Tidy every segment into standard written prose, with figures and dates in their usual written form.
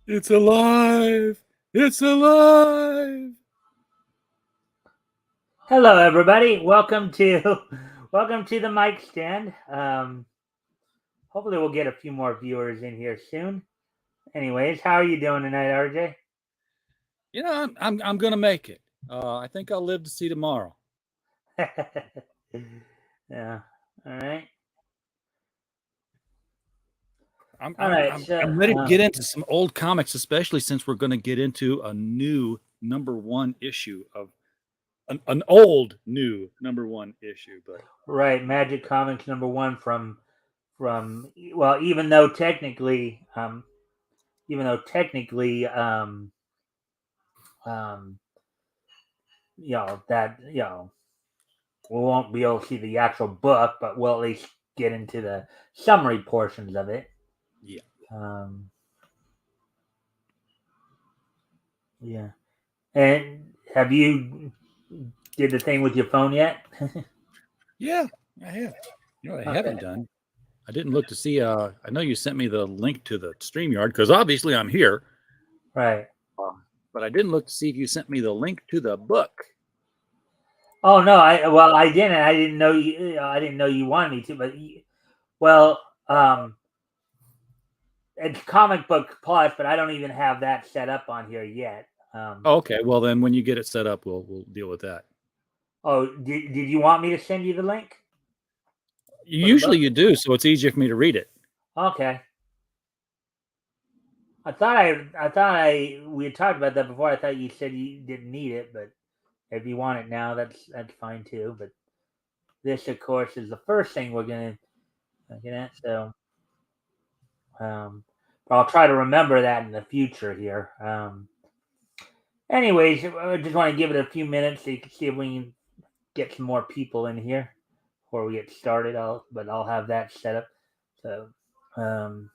It's alive! It's alive! Hello, everybody. Welcome to the Mikestand. Hopefully, we'll get a few more viewers in here soon. Anyways, how are you doing tonight, RJ? You know, I'm gonna make it. I think I'll live to see tomorrow. Yeah. All right. I'm All I'm right. I'm, So, I'm ready to get into some old comics, especially since we're going to get into a new #1 issue of an old new #1 issue. But right, Magic Comics #1 from well, even though technically, um, that we won't be able to see the actual book, but we'll at least get into the summary portions of it. yeah, Um, yeah. And have you did the thing with your phone yet? yeah, I have. You know what I Okay. haven't done? I didn't look to see. I know you sent me the link to the StreamYard because obviously I'm here. Right. But I didn't look to see if you sent me the link to the book. Oh no, I didn't. I didn't know you. I didn't know you wanted me to. But well, it's Comic Book Plus, but I don't even have that set up on here yet. Oh, okay, well then when you get it set up, we'll deal with that. Oh, did you want me to send you the link for the book? Usually you do, so it's easier for me to read it. Okay. We had talked about that before. I thought you said you didn't need it, but if you want it now, that's fine too. But this, of course, is the first thing we're gonna look at. So, but I'll try to remember that in the future here. Anyways, I just want to give it a few minutes so you can see if we can get some more people in here before we get started. I'll have that set up. So, well,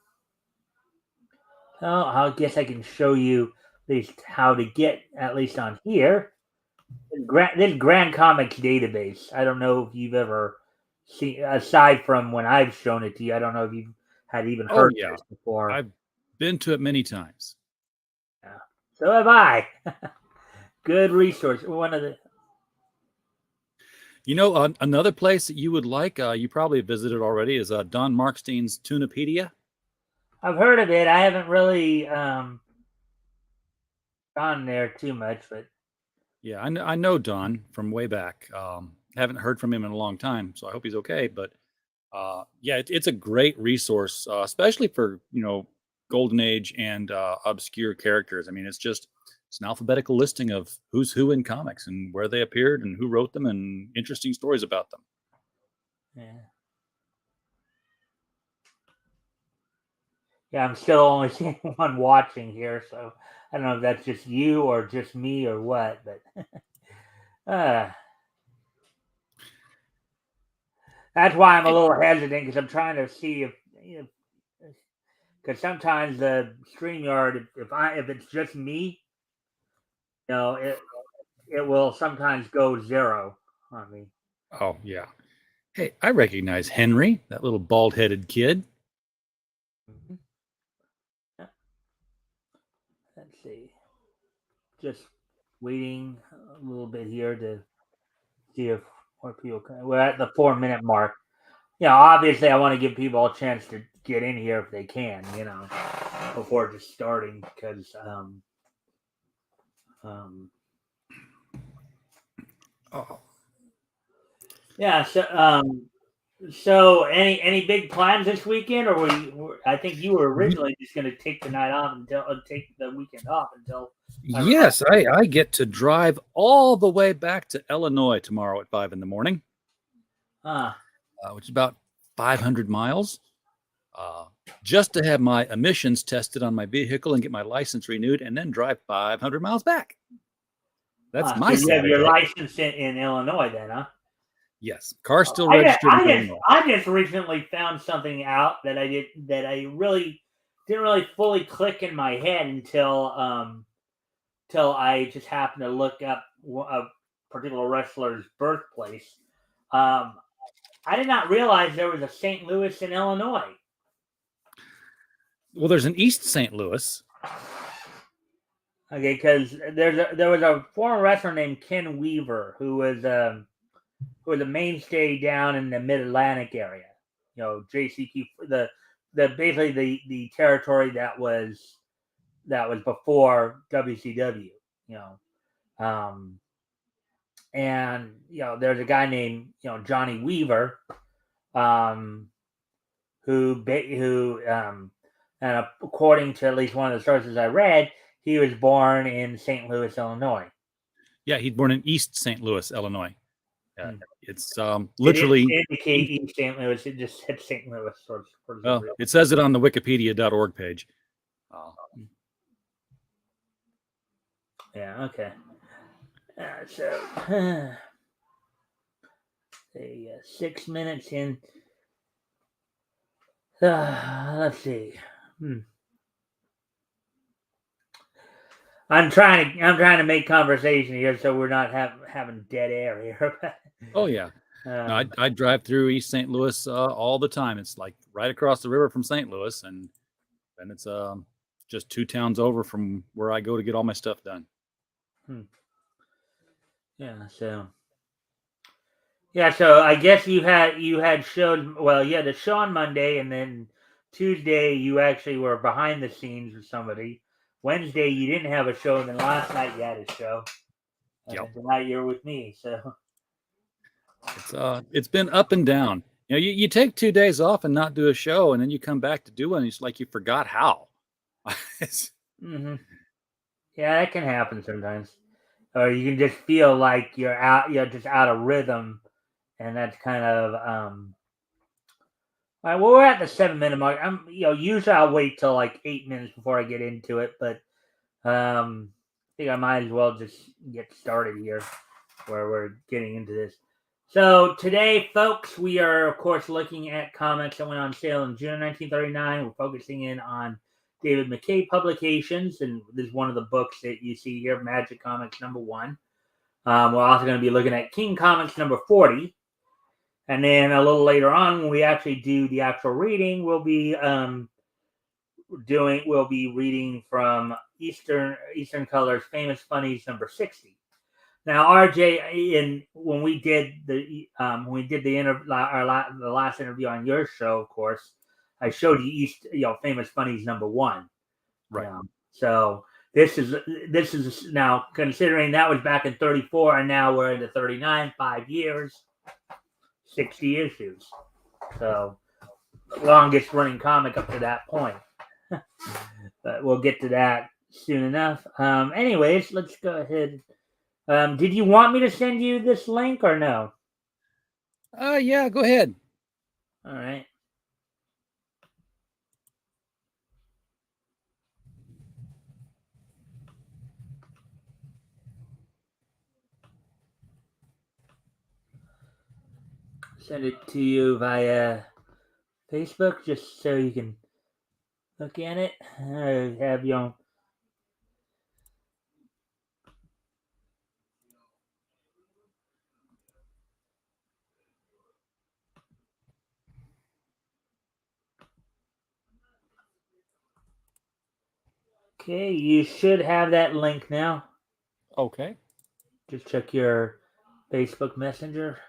I guess I can show you at least how to get at least on here. This Grand Comics database. I don't know if you've ever seen, aside from when I've shown it to you. I don't know if you've had even Oh heard yeah, this before. I've been to it many times. Yeah. So have I. Good resource. One of the. You know, another place that you would like, you probably visited already, is Don Markstein's Tunapedia. I've heard of it. I haven't really gone there too much, but Yeah, I know Don from way back. Haven't heard from him in a long time, so I hope he's okay. But yeah, it's a great resource, especially for Golden Age and obscure characters. I mean, it's an alphabetical listing of who's who in comics and where they appeared and who wrote them and interesting stories about them. yeah. Yeah, I'm still only seeing one watching here, so I don't know if that's just you or just me or what, but that's why I'm a little hesitant because I'm trying to see if because sometimes the StreamYard, if it's just me, it will sometimes go zero on me. Oh yeah. Hey, I recognize Henry, that little bald-headed kid. Mm-hmm. Yeah. Let's see. Just waiting a little bit here to see if more people can. We're at the 4 minute mark. Obviously, I want to give people a chance to get in here if they can, before just starting because Oh. yeah. So any big plans this weekend, or I think you were originally just going to take the night off until take the weekend off until. Yes, I get to drive all the way back to Illinois tomorrow at 5 in the morning, which is about 500 miles, just to have my emissions tested on my vehicle and get my license renewed, and then drive 500 miles back. That's my so you have your Saturday. license in Illinois, then, huh? Yes, car's still registered in Illinois. I just recently found something out that I really didn't really fully click in my head until I just happened to look up a particular wrestler's birthplace. I did not realize there was a St. Louis in Illinois. Well, there's an East St. Louis. Okay, because there was a former wrestler named Ken Weaver who was a mainstay down in the Mid Atlantic area. You know, JCQ, the basically the territory that was before WCW. You know, and there's a guy named Johnny Weaver, who and according to at least one of the sources I read, he was born in St. Louis, Illinois. Yeah, he's born in East St. Louis, Illinois. It's It literally didn't indicate East St. Louis. It just said St. Louis. Well, it says it on the Wikipedia.org page. Yeah. Okay. So, 6 minutes in. Let's see. I'm trying to make conversation here, so we're not having dead air here. Oh yeah. No, I drive through East St. Louis all the time. It's like right across the river from St. Louis, and it's just 2 towns over from where I go to get all my stuff done. Yeah. So I guess you had showed the show on Monday, and then Tuesday you actually were behind the scenes with somebody. Wednesday you didn't have a show, and then last night you had a show. And then tonight you're with me. So it's been up and down. You know, you take 2 days off and not do a show, and then you come back to do one. It's like you forgot how. Yeah, that can happen sometimes. Or you can just feel like you're just out of rhythm, and that's kind of all right. Well, we're at the 7-minute mark. Usually I'll wait till like 8 minutes before I get into it, but I think I might as well just get started here, where we're getting into this. So today, folks, we are of course looking at comics that went on sale in June 1939. We're focusing in on David McKay publications, and this is one of the books that you see here, Magic Comics #1. We're also going to be looking at King Comics #40, and then a little later on, when we actually do the actual reading, we'll be reading from Eastern Colors Famous Funnies #60. Now, RJ, when we did the last interview on your show, of course, I showed you Famous Funnies #1. Right. So this is now, considering that was back in 34, and now we're into 39, 5 years, 60 issues. So longest running comic up to that point. But we'll get to that soon enough. Anyways, let's go ahead. Did you want me to send you this link or no? Yeah, go ahead. All right. Send it to you via Facebook, just so you can look at it. Have you on. Okay, you should have that link now. Okay. Just check your Facebook Messenger.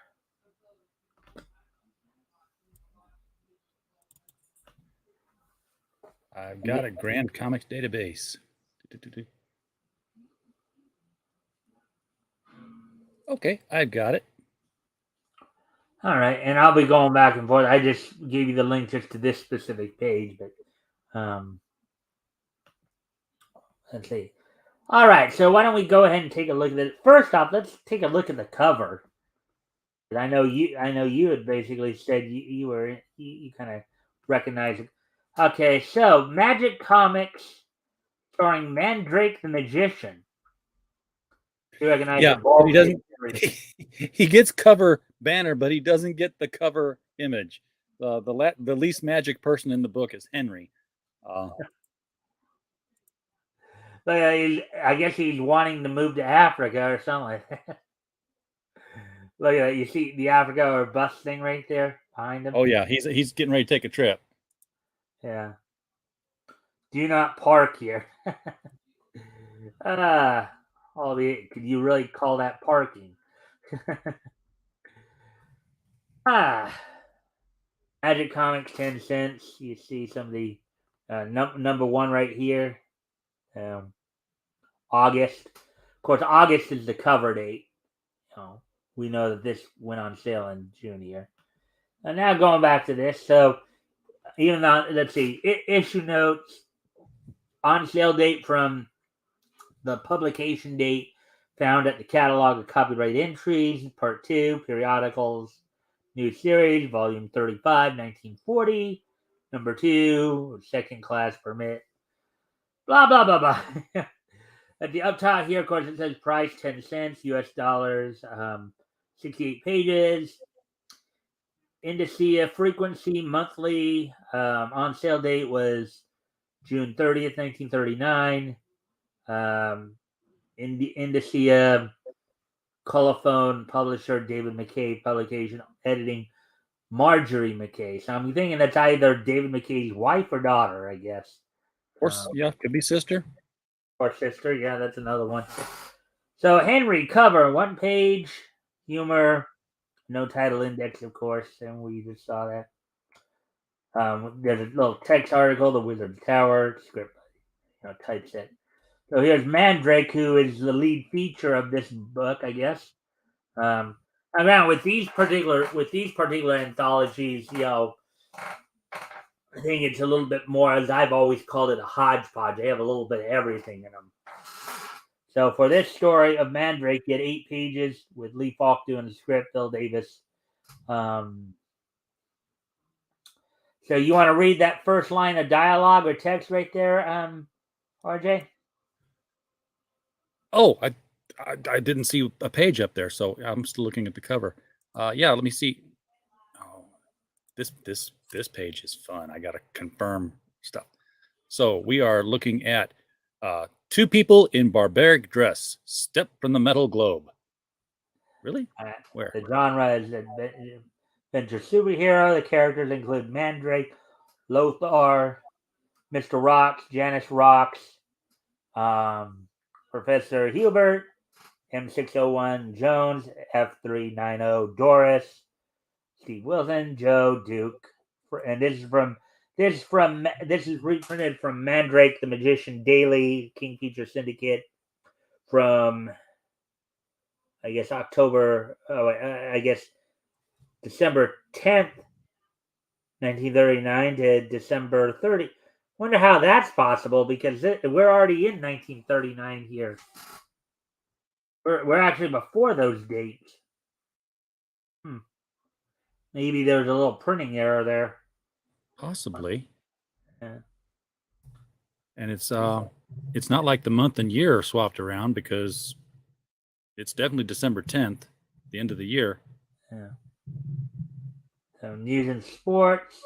I've got a Grand Comics database. Okay, I've got it. All right, and I'll be going back and forth. I just gave you the link just to this specific page, but let's see. All right, so why don't we go ahead and take a look at it? First off, let's take a look at the cover. I know you had basically said you kind of recognized it. Okay, so Magic Comics starring Mandrake the Magician. You recognize Yeah, but he doesn't. He gets cover banner, but he doesn't get the cover image. The least magic person in the book is Henry. I guess he's wanting to move to Africa or something like that. Look at that. You see the Africa or bus thing right there behind him? Oh yeah, he's getting ready to take a trip. Yeah. Do not park here. Albeit, could you really call that parking? ah, Magic Comics 10 cents. You see some of the number one right here. Um, August. Of course, August is the cover date. We know that this went on sale in June here. And now going back to this, so even though let's see, issue notes on sale date from the publication date found at the catalog of copyright entries, part 2, periodicals, new series, volume 35, 1940, number 2, second class permit, blah, blah, blah, blah. At the up top here, of course, it says price 10 cents, US dollars, 68 pages. Indicia frequency monthly. On sale date was June 30th, 1939. Indicia colophone publisher David McKay, publication editing Marjorie McKay. So I'm thinking that's either David McKay's wife or daughter, I guess. Or yeah, could be sister. Or sister. Yeah, that's another one. So Henry cover, one page, humor, no title index, of course, and we just saw that. There's a little text article, The Wizard's Tower, script, typeset. So here's Mandrake, who is the lead feature of this book, I guess. Around with these particular anthologies, I think it's a little bit more, as I've always called it, a hodgepodge. They have a little bit of everything in them. So for this story of Mandrake, you get 8 pages with Lee Falk doing the script, Bill Davis. So you want to read that first line of dialogue or text right there, RJ? Oh, I didn't see a page up there, so I'm still looking at the cover. Yeah, let me see. Oh, this page is fun. I gotta confirm stuff. So we are looking at 2 people in barbaric dress step from the metal globe. Really? Where? The genre is adventure superhero. The characters include Mandrake, Lothar, Mr. Rocks, Janice Rocks, Professor Hubert, M601 Jones, F390 Doris, Steve Wilson, Joe Duke, and this is reprinted from Mandrake the Magician Daily King Feature Syndicate from I guess October. I guess December 10th, 1939 to December 30. Wonder how that's possible because we're already in 1939 here. We're actually before those dates. Maybe there's a little printing error there. Possibly. Yeah. And it's not like the month and year are swapped around because it's definitely December 10th, the end of the year. Yeah. So news and sports,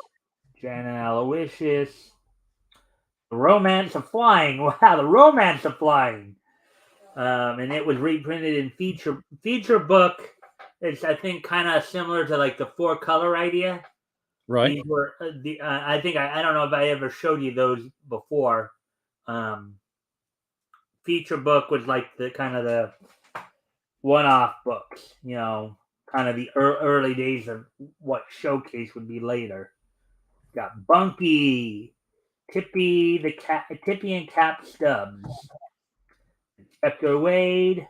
Jana Aloysius, the Romance of Flying. Wow, the Romance of Flying. And it was reprinted in feature book. It's I think kind of similar to like the 4-color idea. Right. These were I think I don't know if I ever showed you those before. Feature book was like the kind of the one-off books, kind of the early days of what Showcase would be later. Got Bunky, Tippy and Cap Stubbs, Inspector Wade,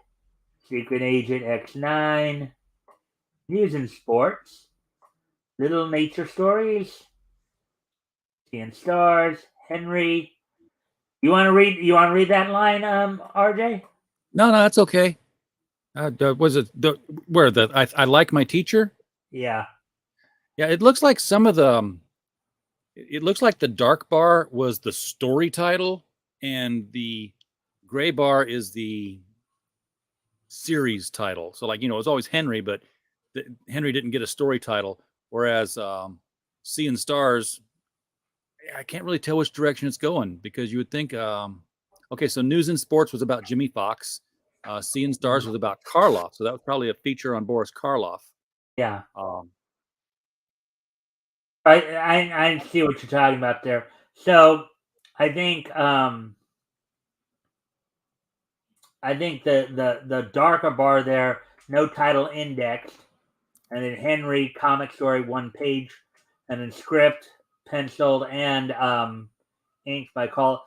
Secret Agent X9, News and Sports, Little Nature Stories, Seeing Stars, Henry. You want to read that line, RJ? No, that's okay. Was it where I like my teacher? Yeah. Yeah, it looks like some of the it looks like the dark bar was the story title and the gray bar is the series title. So like, it was always Henry, but Henry didn't get a story title. Whereas Seeing Stars, I can't really tell which direction it's going because you would think, okay, so News and Sports was about Jimmy Fox. Seeing Stars was about Karloff. So that was probably a feature on Boris Karloff. Yeah. I see what you're talking about there. So I think I think the darker bar there, no title indexed, and then Henry comic story 1 page, and then script penciled and inked by Call.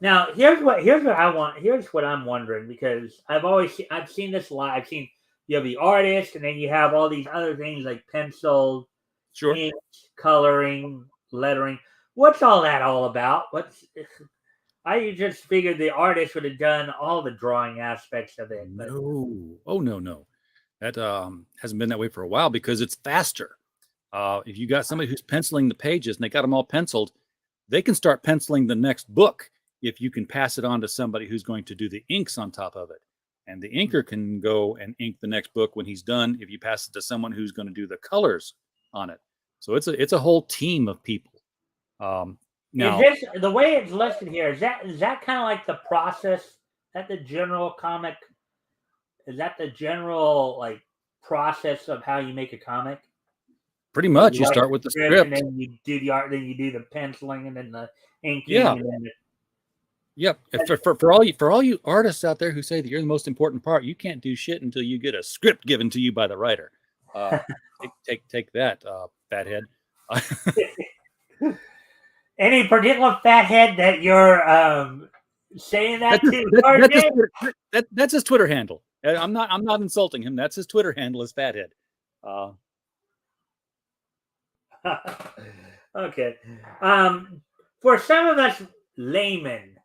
Now here's what I want. Here's what I'm wondering, because I've seen this live. I've seen you have the artist, and then you have all these other things like pencil, Sure. ink, coloring, lettering. What's all that all about? I just figured the artist would have done all the drawing aspects of it. But No. Oh, no. That hasn't been that way for a while because it's faster. If you got somebody who's penciling the pages and they got them all penciled, they can start penciling the next book if you can pass it on to somebody who's going to do the inks on top of it. And the inker can go and ink the next book when he's done if you pass it to someone who's going to do the colors on it. So it's a whole team of people. Now, is this the way it's listed here? Is that kind of like the process? Is that the general comic? Is that the general like process of how you make a comic? pretty much you start with the script. and then you do the art, then you do the penciling, and then the inking. Yeah. And then Yep. For all you artists out there who say that you're the most important part, you can't do shit until you get a script given to you by the writer. Take that, fathead. Any particular fathead that you're saying that to? That's his Twitter handle. I'm not insulting him. That's his Twitter handle is fathead. Okay. For some of us laymen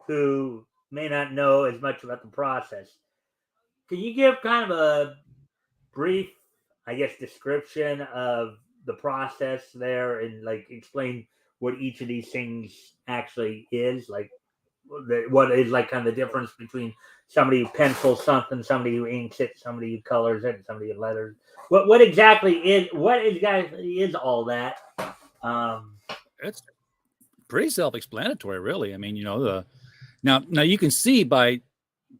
who may not know as much about the process, can you give kind of a brief, I guess, description of the process there, and like explain what each of these things actually is? Like, what is like kind of the difference between somebody who pencils something, somebody who inks it, somebody who colors it, and somebody who letters? What exactly is all that? It's pretty self-explanatory, really. I mean, now you can see by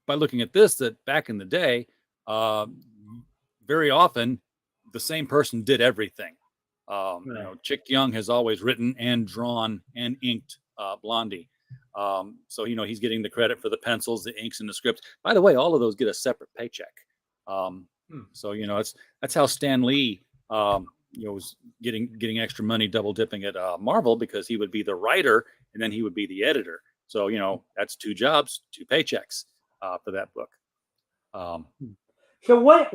looking at this that back in the day, very often the same person did everything. Chick Young has always written and drawn and inked Blondie. So he's getting the credit for the pencils, the inks, and the scripts. By the way, all of those get a separate paycheck. So that's how Stan Lee was getting extra money, double dipping at Marvel, because he would be the writer and then he would be the editor. So that's 2 jobs, 2 paychecks for that book. So what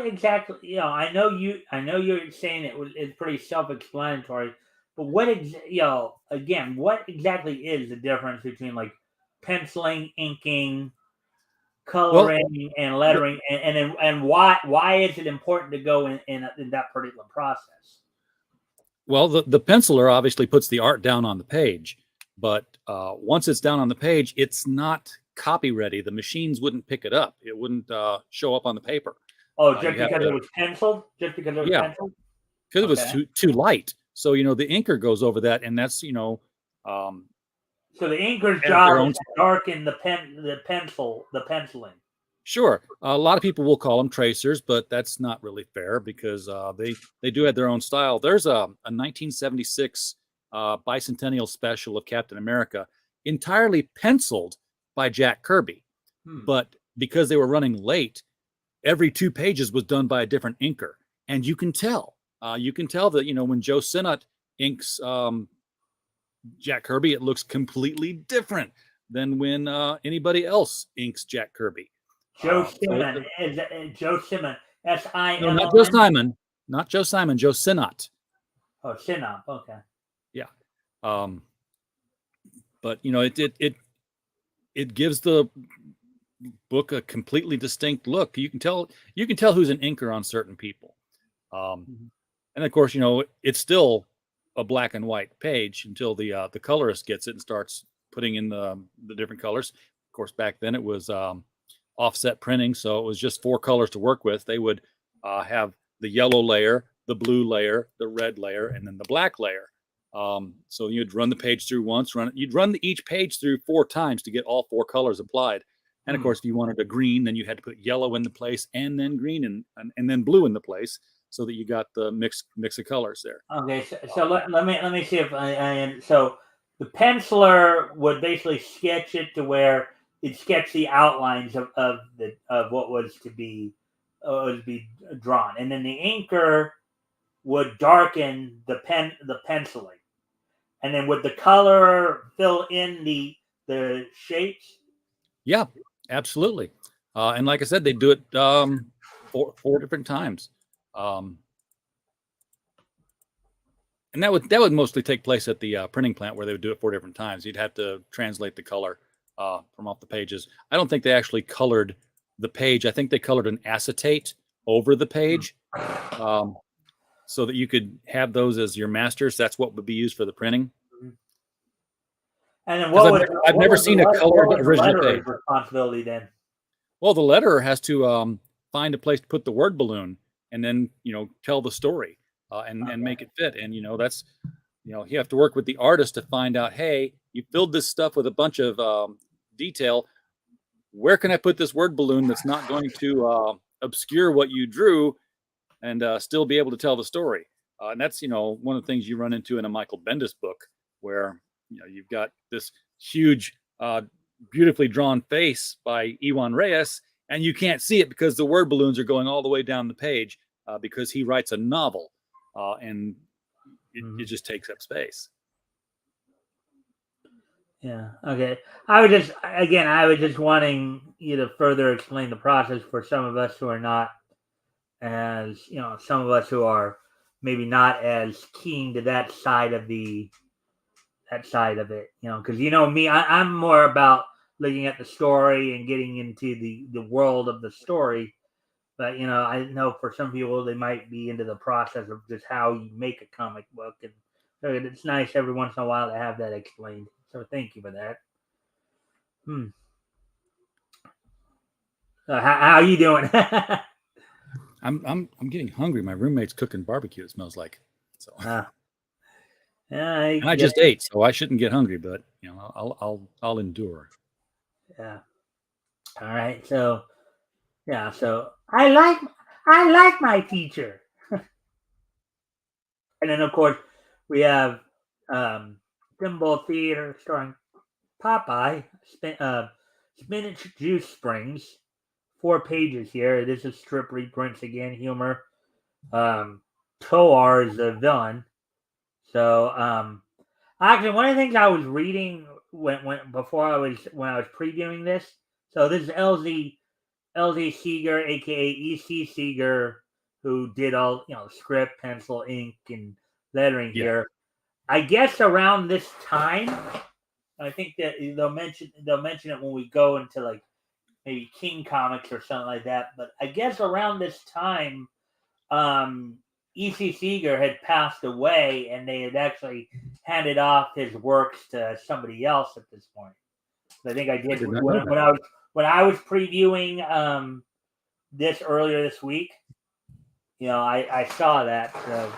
exactly? I know you're saying it's pretty self-explanatory, but what exactly is the difference between like penciling, inking, coloring, and lettering, and why is it important to go in that particular process? Well, the penciler obviously puts the art down on the page, but once it's down on the page, it's not copy ready. The machines wouldn't pick it up. It wouldn't show up on the paper. Oh, just because it was penciled? Just because it was penciled? Because it was too light. So the inker goes over that, and that's So the inker's job is to darken the penciling. Sure. A lot of people will call them tracers, but that's not really fair because they do have their own style. There's a 1976 bicentennial special of Captain America entirely penciled by Jack Kirby. But because they were running late, every 2 pages was done by a different inker. And you can tell. That, when Joe Sinnott inks Jack Kirby, it looks completely different than when anybody else inks Jack Kirby. Joe Simon. Joe Simon. S-I-M-O-N. No, not Joe Simon. Not Joe Simon. Joe Sinnott. Oh, Sinnott. Okay. Yeah. But it gives the book a completely distinct look. You can tell who's an inker on certain people. And of course, it's still a black and white page until the colorist gets it and starts putting in the different colors. Of course, back then it was offset printing, so it was just 4 colors to work with. They would have the yellow layer, the blue layer, the red layer, and then the black layer. So you'd run the page through once, you'd run each page through 4 times to get all 4 colors applied. And of course, if you wanted a green, then you had to put yellow in the place, and then green and then blue in the place, so that you got the mix of colors there. Okay, so let me see if I so the penciler would basically sketch it to where it sketched the outlines of what was to be drawn, and then the inker would darken the penciling, and then would the color fill in the shapes? Yeah, absolutely. And like I said, they do it four different times. Um, and that would mostly take place at the printing plant where they would do it 4 different times. You'd have to translate the color from off the pages. I don't think they actually colored the page. I think they colored an acetate over the page um, so that you could have those as your masters. That's what would be used for the printing. And then Because I've never seen a what colored was the original letterer's page. responsibility then? Well, the letterer has to find a place to put the word balloon and then tell the story and make it fit. And that's you have to work with the artist to find out, hey, you filled this stuff with a bunch of detail. Where can I put this word balloon that's not going to obscure what you drew and still be able to tell the story? And that's one of the things you run into in a Michael Bendis book, where you've got this huge, beautifully drawn face by Iwan Reyes, and you can't see it because the word balloons are going all the way down the page because he writes a novel, and it just takes up space. Yeah. Okay. I was just wanting you to further explain the process for some of us who are not as, some of us who are maybe not as keen to that side of it, because me, I'm more about looking at the story and getting into the world of the story. But I know for some people they might be into the process of just how you make a comic book, and so it's nice every once in a while to have that explained. So thank you for that. How are you doing? I'm getting hungry. My roommate's cooking barbecue. It smells like so. Yeah, And I just ate, so I shouldn't get hungry. But I'll endure. Yeah. All right. So yeah. So I like my teacher, and then of course we have Thimble Theater starring Popeye, Spinach Juice Springs. 4 pages here. This is strip reprints again, humor. Toar is the villain. So actually, one of the things I was reading when I was previewing this. So this is LZ Seeger, aka EC Seeger, who did all script, pencil, ink, and lettering here. I guess around this time, I think that they'll mention it when we go into like maybe King Comics or something like that. But I guess around this time, E.C. Seeger had passed away, and they had actually handed off his works to somebody else at this point. I think I did when I was previewing this earlier this week. I saw that. So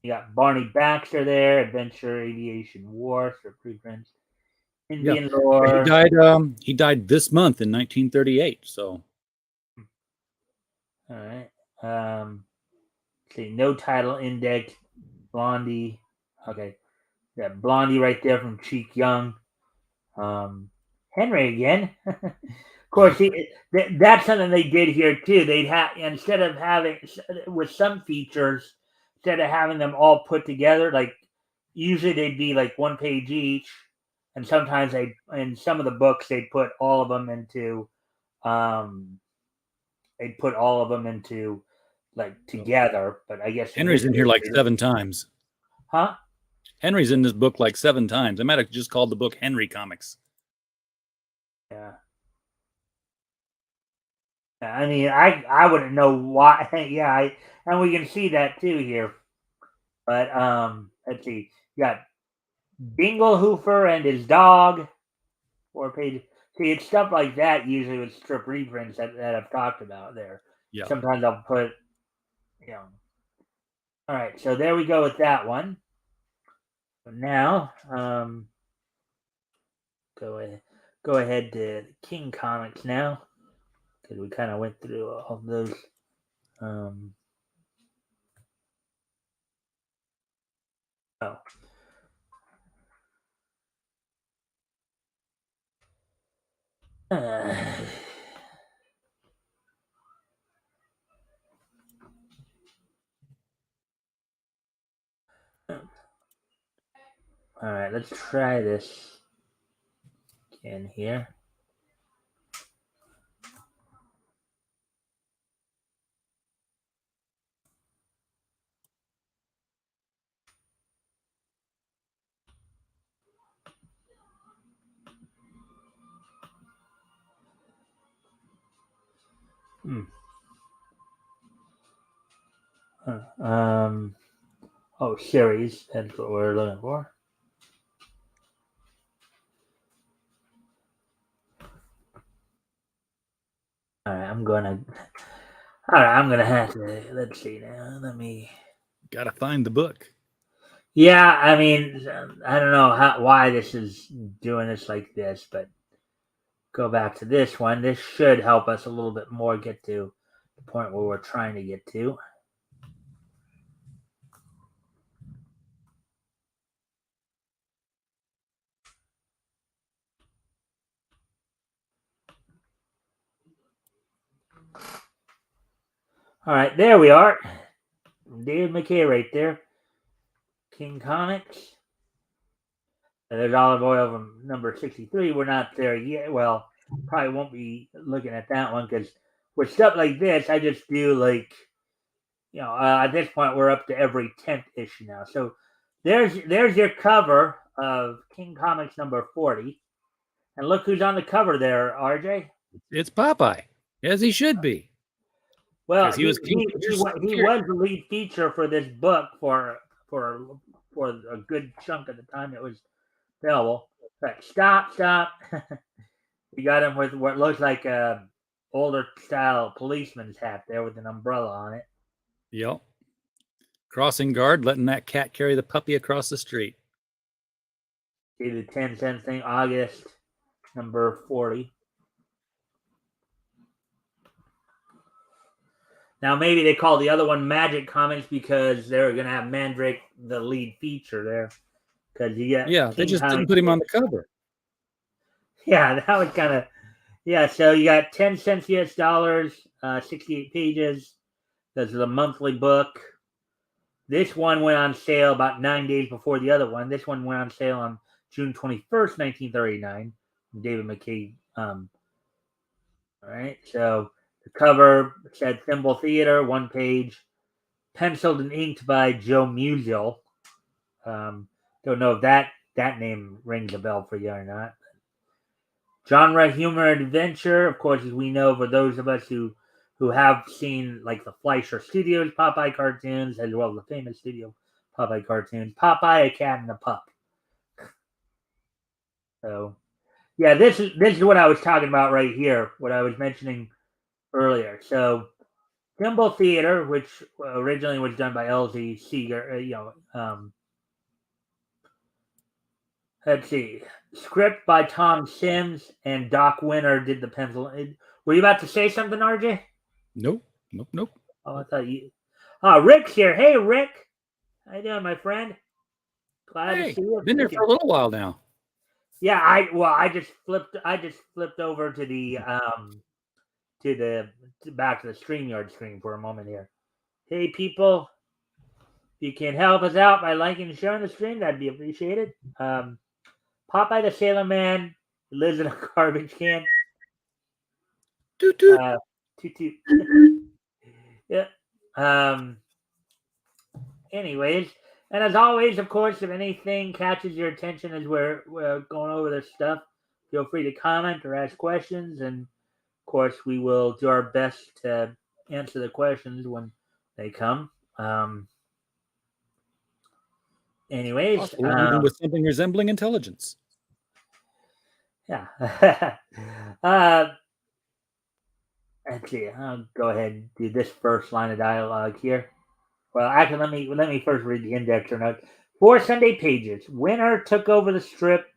you got Barney Baxter there, Adventure Aviation War, for preprints, Indian lore. He died this month in 1938. So All right. See, no title index, Blondie. Okay, got Blondie right there from Cheek Young. Henry again. Of course, that's something they did here too. They'd have, instead of having with some features, instead of having them all put together, like usually they'd be like 1 page each, and sometimes in some of the books they'd put all of them into like together. But I guess Henry's in here like 7 times. Huh? Henry's in this book like 7 times. I might have just called the book Henry Comics. Yeah. I mean, I wouldn't know why. Yeah, and we can see that too here. But let's see. You got Dinglehoofer and his dog. 4 pages. See, it's stuff like that usually with strip reprints that I've talked about there. Yeah. Sometimes I'll put, All right, so there we go with that one. But now, go ahead to King Comics now, because we kind of went through all of those. Oh. All right, let's try this again here. Oh, series. That's what we're looking for. All right, I'm gonna have to. Let's see now. Let me. Gotta find the book. Yeah, I mean, I don't know why this is doing this like this, but go back to this one. This should help us a little bit more get to the point where we're trying to get to. All right, there we are. David McKay right there. King Comics. And there's Olive Oil from number 63. We're not there yet. Well, probably won't be looking at that one because with stuff like this, I just do like, at this point, we're up to every 10th issue now. So there's your cover of King Comics number 40. And look who's on the cover there, RJ. It's Popeye, as he should be. Well, He was King he was the lead feature for this book for a good chunk of the time it was available. But stop. We got him with what looks like a older style policeman's hat there with an umbrella on it. Yep. Crossing guard, letting that cat carry the puppy across the street. See the 10-cent thing, August number 40. Now maybe they call the other one Magic Comics because they're gonna have Mandrake the lead feature there. Because you got they just didn't put him on the cover. Yeah, that was kind of So you got 10 cents US dollars, 68 pages. This is a monthly book. This one went on sale about 9 days before the other one. This one went on sale on June 21st, 1939. David McKay. All right, so the cover said Thimble Theater, one page, penciled and inked by Joe Musial. Don't know if that name rings a bell for you or not. Genre, humor, adventure. Of course, as we know, for those of us who have seen like the Fleischer Studios Popeye cartoons, as well as the famous studio Popeye cartoons, Popeye, a Cat, and a Pup. So, yeah, this is what I was talking about right here. What I was mentioning earlier. So, Thimble Theater, which originally was done by L.Z. Seeger, let's see. Script by Tom Sims and Doc Winter did the pencil. Were you about to say something, RJ? Nope. Oh, I thought you. Oh, Rick's here. Hey, Rick. How you doing, my friend? Glad to see you. Been there for a little while now. Yeah, I just flipped over to the back to the StreamYard screen for a moment here. Hey, people. If you can help us out by liking and sharing the stream, that'd be appreciated. Popeye the Sailor Man lives in a garbage can. Toot toot. Toot toot. Yeah. Anyways, and as always, of course, if anything catches your attention as we're going over this stuff, feel free to comment or ask questions. And of course, we will do our best to answer the questions when they come. Anyways, even with something resembling intelligence. Yeah. Let's see. I'll go ahead and do this first line of dialogue here. Well, actually, let me first read the indexer note. 4 Sunday pages. Winter took over the strip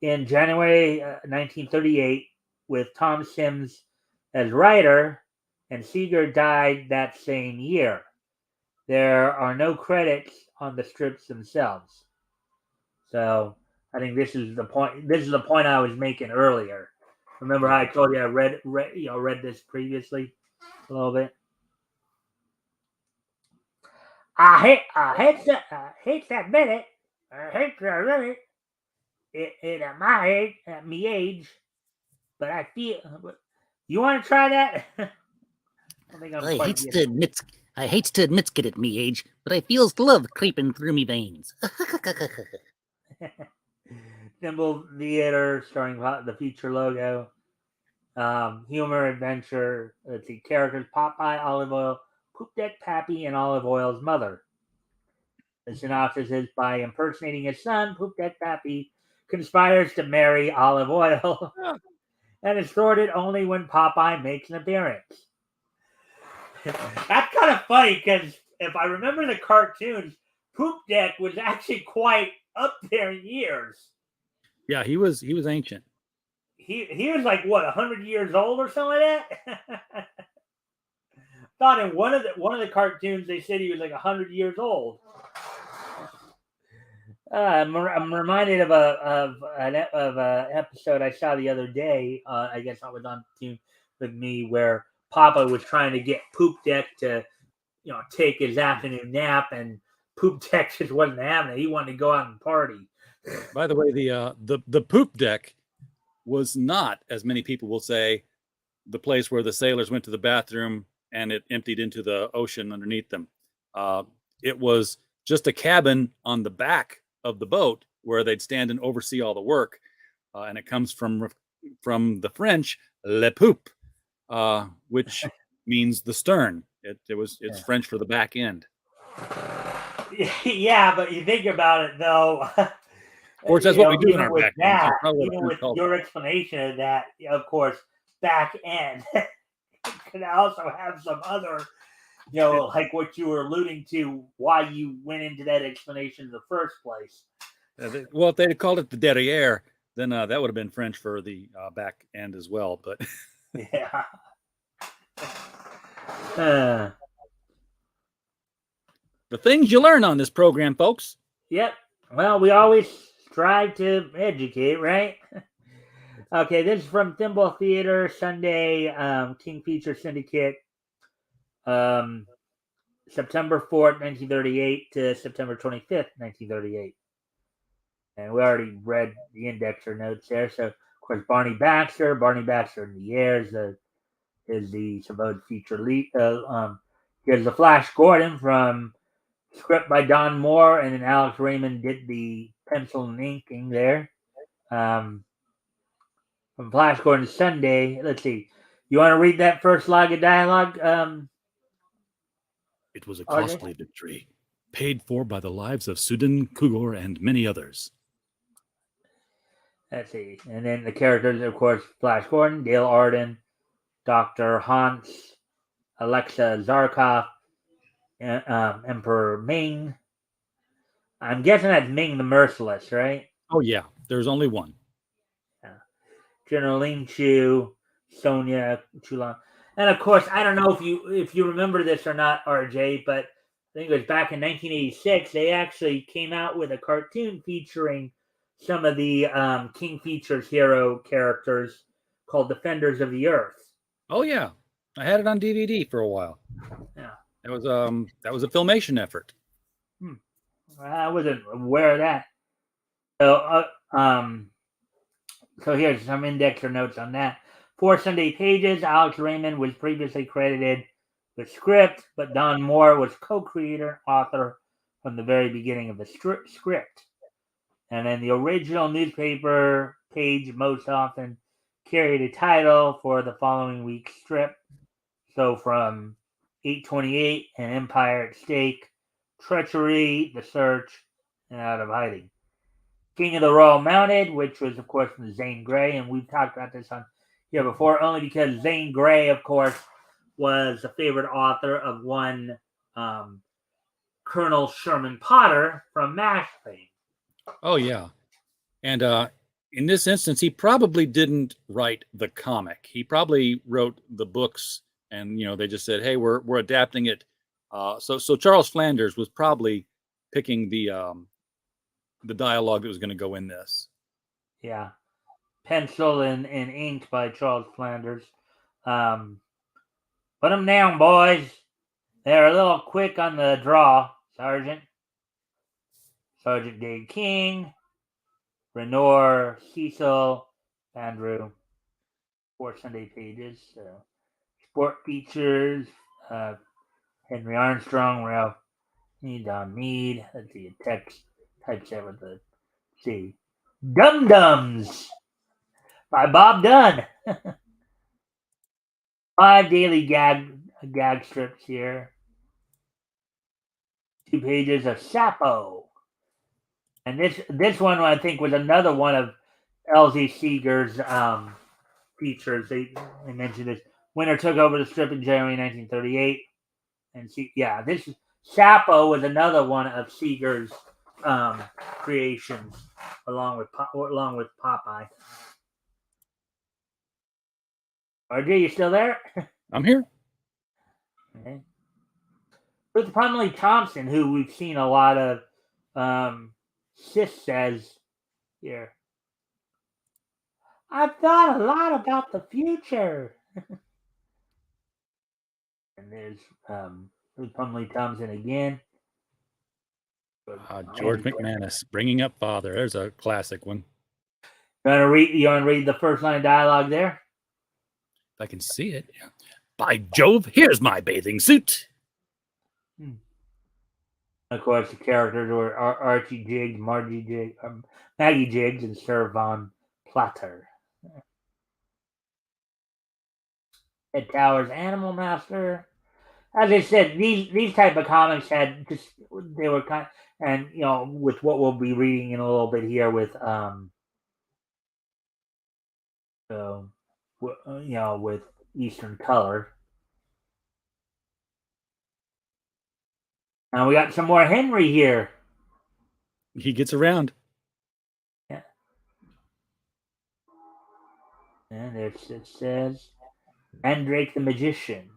in January 1938 with Tom Sims as writer, and Seeger died that same year. There are no credits on the strips themselves. So I think this is the point. This is the point I was making earlier Remember how I told you I read this previously a little bit. I hate to admit it. I hate to admit it at my age, at me age, but I feel. You want to try that? I think I'm quite good. I hates to admit it at me age, but I feels love creeping through me veins. Thimble Theater, starring the feature logo. Humor, adventure. Let's see, characters: Popeye, Olive Oil, Poop Deck Pappy, and Olive Oil's mother. The synopsis is: by impersonating his son, Poop Deck Pappy conspires to marry Olive Oil and is thwarted only when Popeye makes an appearance. That's kind of funny because if I remember the cartoons, Poop Deck was actually quite up there in years. Yeah, he was ancient. He was like what, 100 years old or something like that. Thought in one of the cartoons they said he was like 100 years old. I'm reminded of an episode I saw the other day. I guess I was on Team with Me where Papa was trying to get Poop Deck to, take his afternoon nap, and Poop Deck just wasn't having it. He wanted to go out and party. By the way, the Poop Deck was not, as many people will say, the place where the sailors went to the bathroom and it emptied into the ocean underneath them. It was just a cabin on the back of the boat where they'd stand and oversee all the work. And it comes from the French le poupe, which means the stern. It's French for the back end. Yeah, but you think about it though. Of course, that's what we do in our back end. Even with your explanation of that, of course, back end could also have some other, like what you were alluding to, why you went into that explanation in the first place. Well, if they'd called it the derriere, then that would have been French for the back end as well. But yeah. The things you learn on this program, folks. Yep. Well, we always strive to educate, right? Okay, this is from Thimble Theater, Sunday, King Feature Syndicate, September 4th, 1938 to September 25th, 1938. And we already read the indexer notes there. So, of course, Barney Baxter in the Air is the supposed feature lead. Here's the Flash Gordon from script by Don Moore, and then Alex Raymond did the pencil and inking there. From Flash Gordon Sunday, let's see. You want to read that first log of dialogue? It was a costly victory, paid for by the lives of Sudan Kugor and many others. Let's see. And then the characters, of course, Flash Gordon, Dale Arden, Dr. Hans, Alexa Zarkov, Emperor Ming. I'm guessing that's Ming the Merciless, right? Oh, yeah. There's only one. Yeah. General Ling Chu, Sonia Chulan. And, of course, I don't know if you remember this or not, RJ, but I think it was back in 1986, they actually came out with a cartoon featuring some of the King Features hero characters called Defenders of the Earth. Oh, yeah. I had it on DVD for a while. Yeah. That was a Filmation effort. I wasn't aware of that. So here's some indexer notes on that. 4 Sunday pages. Alex Raymond was previously credited with script, but Don Moore was co-creator, author from the very beginning of the script. And then the original newspaper page most often carried a title for the following week's strip. So from 828, An Empire at Stake, Treachery, The Search, and Out of Hiding. King of the Royal Mounted, which was, of course, from Zane Grey, and we've talked about this on here before, only because Zane Grey, of course, was a favorite author of one Colonel Sherman Potter from MASH fame. Oh, yeah. And in this instance, he probably didn't write the comic. He probably wrote the books, and they just said, "Hey, we're adapting it." So Charles Flanders was probably picking the dialogue that was going to go in this. Yeah. pencil and ink by Charles Flanders. Put them down, boys. They're a little quick on the draw, Sergeant. Sergeant Dave King, Renor, Cecil, Andrew. 4 Sunday pages. Sport features, Henry Armstrong, Ralph Don Mead. Let's see, text typeset with the C. Dum Dums by Bob Dunn. 5 daily gag strips here. 2 pages of Sappho. And this one I think was another one of L.Z. Seeger's features. They mentioned this. Winter took over the strip in January 1938. And this Sappho was another one of Seeger's creations, along with Popeye. RJ, you still there? I'm here. Okay. With Plumley Thompson, who we've seen a lot of, Sis says here, I've thought a lot about the future. And there's Ruth Plumley Thompson again. George McManus, Bringing Up Father. There's a classic one. You want to read the first line of dialogue there? If I can see it. Yeah. By Jove, here's my bathing suit. Of course, the characters were Archie Jiggs, Maggie Jiggs, and Sir Von Platter. Ed Towers, Animal Master. As I said, these type of comics they were kind, and with what we'll be reading in a little bit here with with Eastern Color. Now we got some more Henry here. He gets around. Yeah. And it says Mandrake the Magician.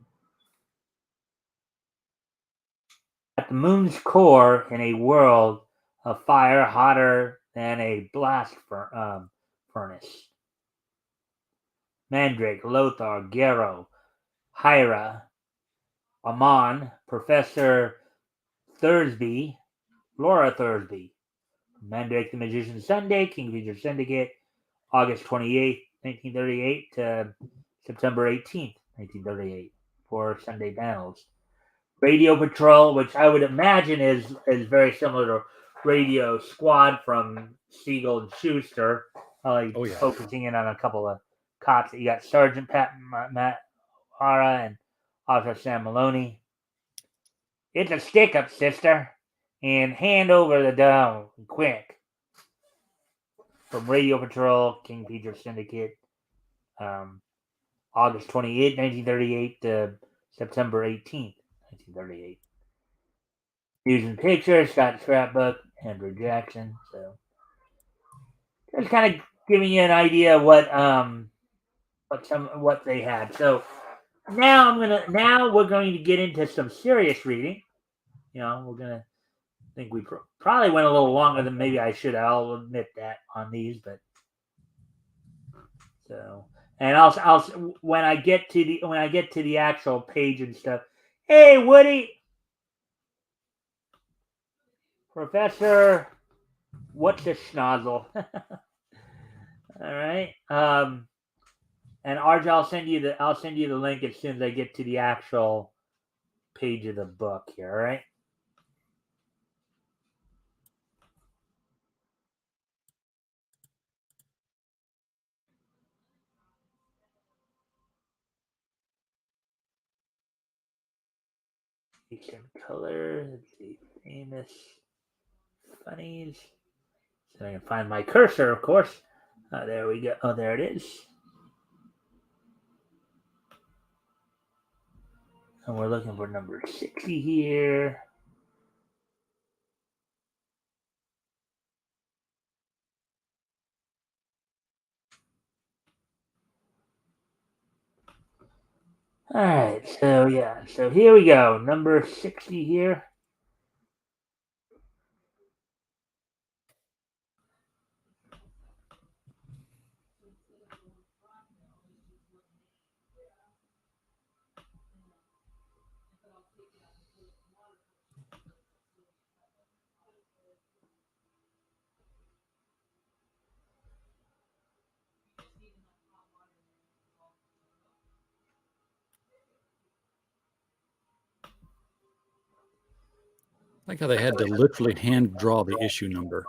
At the moon's core, in a world of fire hotter than a blast furnace. Mandrake, Lothar, Gero, Hyra, Amon, Professor Thursby, Laura Thursby. Mandrake the Magician Sunday, King Feature Syndicate, August 28th, 1938 to September 18th, 1938, 4 Sunday panels. Radio Patrol, which I would imagine is very similar to Radio Squad from Siegel and Schuster, focusing in on a couple of cops. You got Sergeant Matt Hara and Officer Sam Maloney. It's a stick-up, sister, and hand over the dough quick. From Radio Patrol, King Feature Syndicate, August 28, 1938 to September 18th, 1938. News and Pictures, Scott Scrapbook, Andrew Jackson. So just kind of giving you an idea of what they had. So now we're going to get into some serious reading. I think we probably went a little longer than maybe I should. I'll admit that on these, but and I'll when I get to the actual page and stuff. Hey, Woody, Professor, what's a schnozzle? All right. And Arj, I'll send you the link as soon as I get to the actual page of the book here. All right. Eastern Color. Let's see. Famous funnies. So I can find my cursor, of course. There we go. Oh, there it is. And we're looking for number 60 here. All right, so here we go. Number 60 here. Like how they had to literally hand draw the issue number.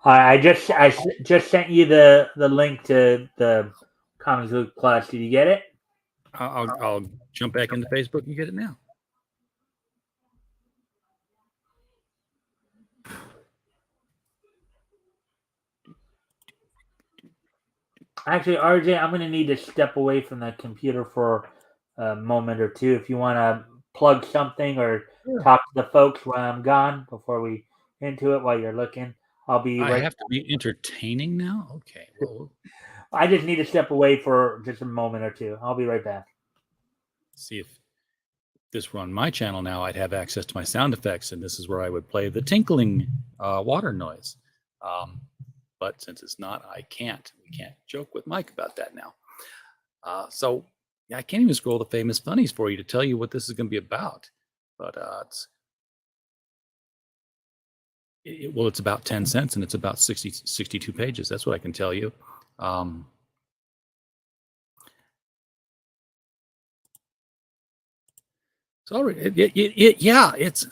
I just sent you the link to the Comics Book Plus. Did you get it? I'll jump back into Facebook and get it now. Actually, RJ, I'm going to need to step away from the computer for a moment or two. If you want to plug something or talk to the folks while I'm gone before we into it while you're looking, I'll be I right. have to be entertaining now? Okay. Well, I just need to step away for just a moment or two. I'll be right back. see if this were on my channel now, I'd have access to my sound effects, and this is where I would play the tinkling water noise. But since it's not, I can't. We can't joke with Mike about that now. So yeah, I can't even scroll the famous funnies for you to tell you what this is going to be about. But it's about 10 cents and it's about 62 pages. That's what I can tell you. So yeah, it's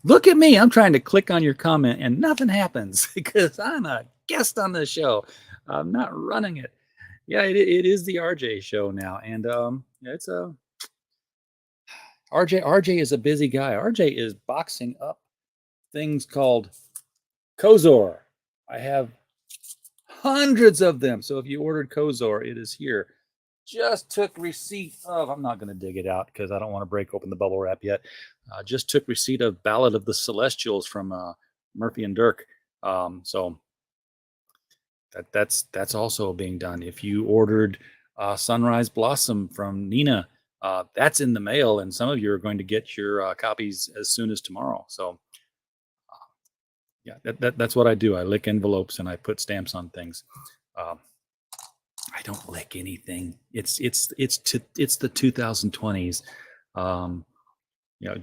look at me. I'm trying to click on your comment and nothing happens because I'm a guest on the show. I'm not running it. Yeah, it is the RJ show now, and it's a RJ is a busy guy. RJ is boxing up things called Kozor. I have hundreds of them. So if you ordered Kozor, it is here. Just took receipt of, I'm not going to dig it out because I don't want to break open the bubble wrap yet. Just took receipt of Ballad of the Celestials from Murphy and Dirk. So that's also being done. If you ordered Sunrise Blossom from Nina, that's in the mail, and some of you are going to get your copies as soon as tomorrow. So yeah, that's what I do. I lick envelopes and I put stamps on things. I don't lick anything. It's the 2020s. You know,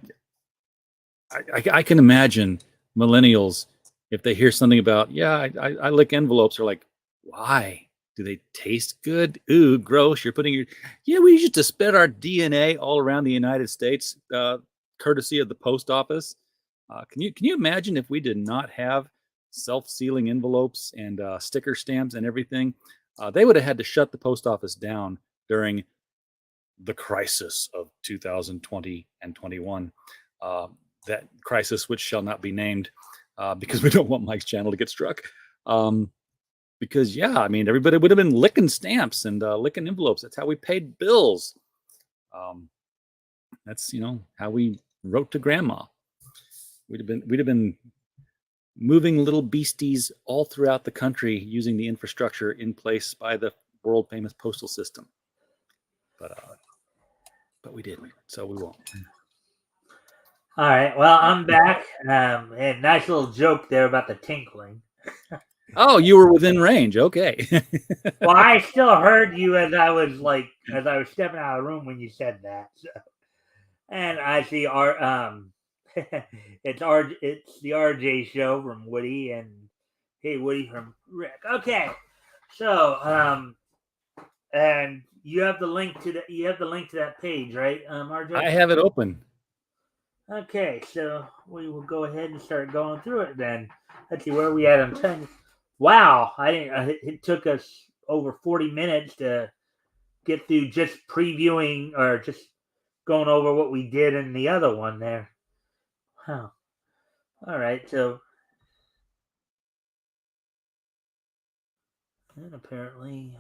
I can imagine millennials if they hear something about I lick envelopes. They're like, why? Do they taste good? Ooh, gross! You're putting we used to spread our DNA all around the United States, courtesy of the post office. Can you imagine if we did not have self-sealing envelopes and sticker stamps and everything? They would have had to shut the post office down during the crisis of 2020 and 21. That crisis, which shall not be named, because we don't want Mike's channel to get struck. Because I mean, everybody would have been licking stamps and licking envelopes. That's how we paid bills. That's how we wrote to grandma. We'd have been moving little beasties all throughout the country using the infrastructure in place by the world famous postal system. But we didn't, so we won't. All right. Well, I'm back. And nice little joke there about the tinkling. Oh, you were within range. Okay. Well, I still heard you as I was stepping out of the room when you said that. So. And I see it's the RJ show from Woody and hey Woody from Rick. Okay, so and you have the link to that page, right, RJ? I have it open. Okay, so we will go ahead and start going through it then. Let's see where we at on 10. Wow, it took us over 40 minutes to get through just previewing or just going over what we did in the other one there. Wow. All right, so and apparently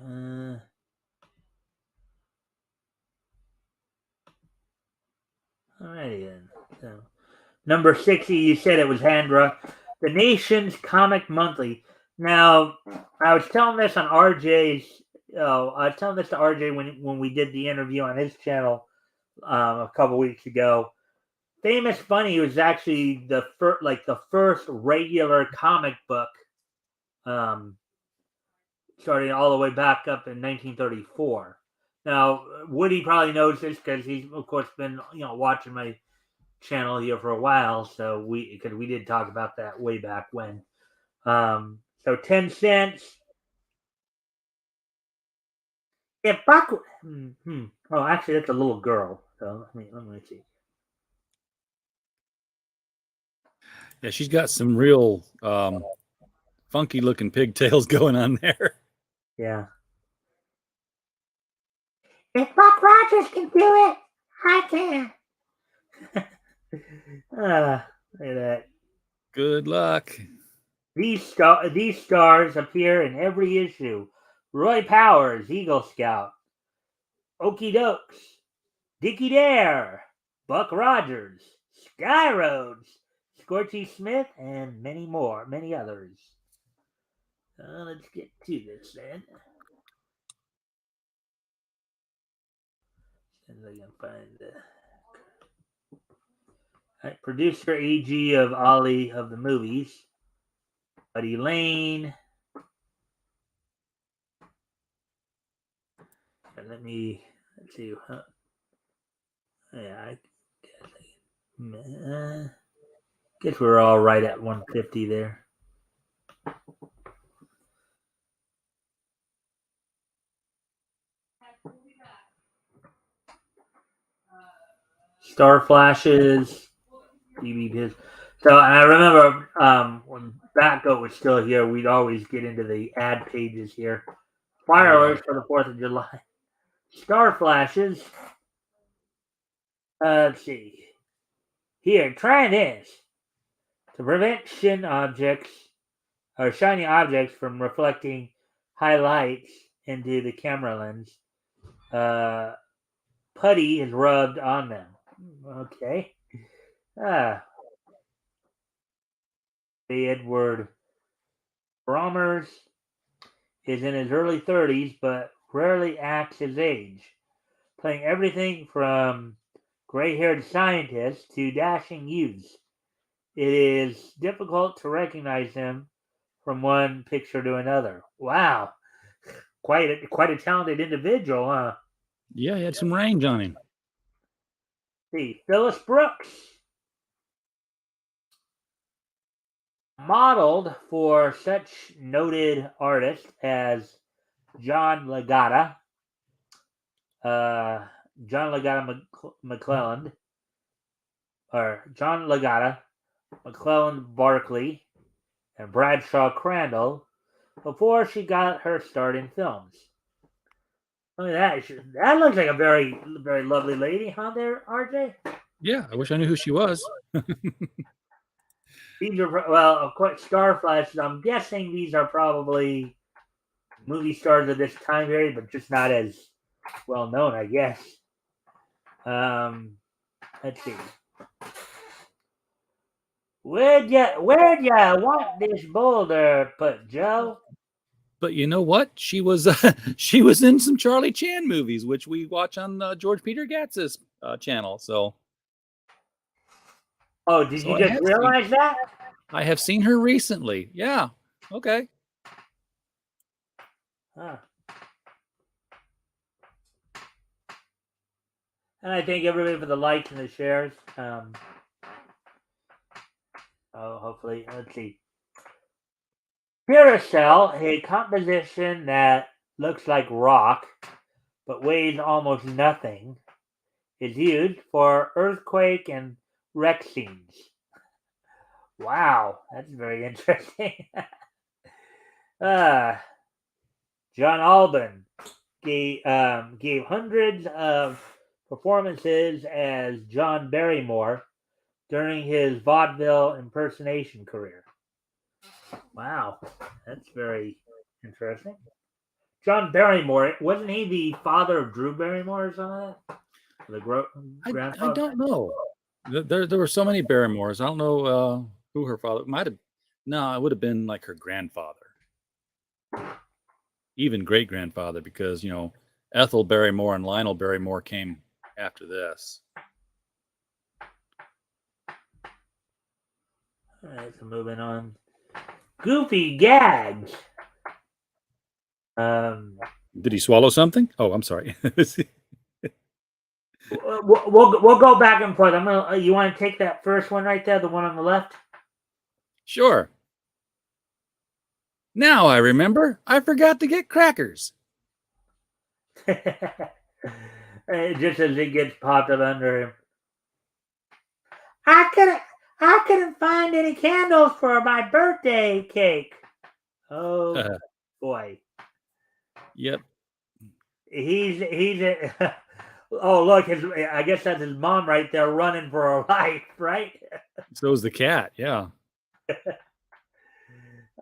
alrighty then. So number 60, you said it was Handra. The Nation's Comic Monthly. Now, I was telling this on RJ's I was telling this to RJ when we did the interview on his channel a couple weeks ago. Famous Funny was actually the first regular comic book, starting all the way back up in 1934. Now, Woody probably knows this because he's of course been watching my channel here for a while. So we did talk about that way back when. So 10 cents. If Buck. Oh, actually, that's a little girl. So let me see. Yeah, she's got some real funky looking pigtails going on there. Yeah. If Buck Rogers can do it, I can. Look at that. Good luck. These stars appear in every issue. Roy Powers, Eagle Scout. Okie Dokes. Dickie Dare. Buck Rogers. Sky Roads. Scorchy Smith, and many more, many others. Let's get to this then. As I can find the producer AG of Ollie of the movies. Buddy Lane. And let's see. Yeah, I guess we're all right at 150 there. Star Flashes, DB. So I remember when Batgoat was still here, we'd always get into the ad pages here. Fireworks for the 4th of July. Star Flashes. Let's see. Here, try this. To prevent shiny objects from reflecting highlights into the camera lens, putty is rubbed on them. Okay. Edward Bromers is in his early 30s, but rarely acts his age, playing everything from gray-haired scientists to dashing youths. It is difficult to recognize him from one picture to another. Wow. Quite a talented individual, huh? Yeah, he had some range on him. See, Phyllis Brooks. Modeled for such noted artists as John Legata, McClelland, Barkley, and Bradshaw Crandall before she got her start in films. Look at that. That looks like a very, very lovely lady, huh, there, RJ? Yeah, I wish I knew who she was. These are, well, of course, Star Flashes. I'm guessing these are probably movie stars of this time period, but just not as well known, I guess. Let's see. Where'd ya want this boulder put, Joe? But you know what? She was she was in some Charlie Chan movies, which we watch on George Peter Gatz's channel. So, Did you just realize that? I have seen her recently. Yeah. Okay. Huh. And I thank everybody for the likes and the shares. Hopefully, let's see. Carousel, a composition that looks like rock but weighs almost nothing, is used for earthquake and wreck scenes. Wow, that's very interesting. John Alban gave hundreds of performances as John Barrymore during his vaudeville impersonation career. Wow, that's very interesting. John Barrymore, wasn't he the father of Drew Barrymore or something like that? The grandfather? I don't know. There were so many Barrymores. I don't know who her father might have. No, it would have been like her grandfather, even great grandfather, because Ethel Barrymore and Lionel Barrymore came after this. All right, so moving on. Goofy gags. Did he swallow something? Oh, I'm sorry. We'll go back and forth. You want to take that first one right there, the one on the left? Sure. Now I remember. I forgot to get crackers. Just as it gets popped up under him. I couldn't find any candles for my birthday cake. Oh boy. Yep. He's a, oh look, I guess that's his mom right there running for her life, right? So is the cat. Yeah.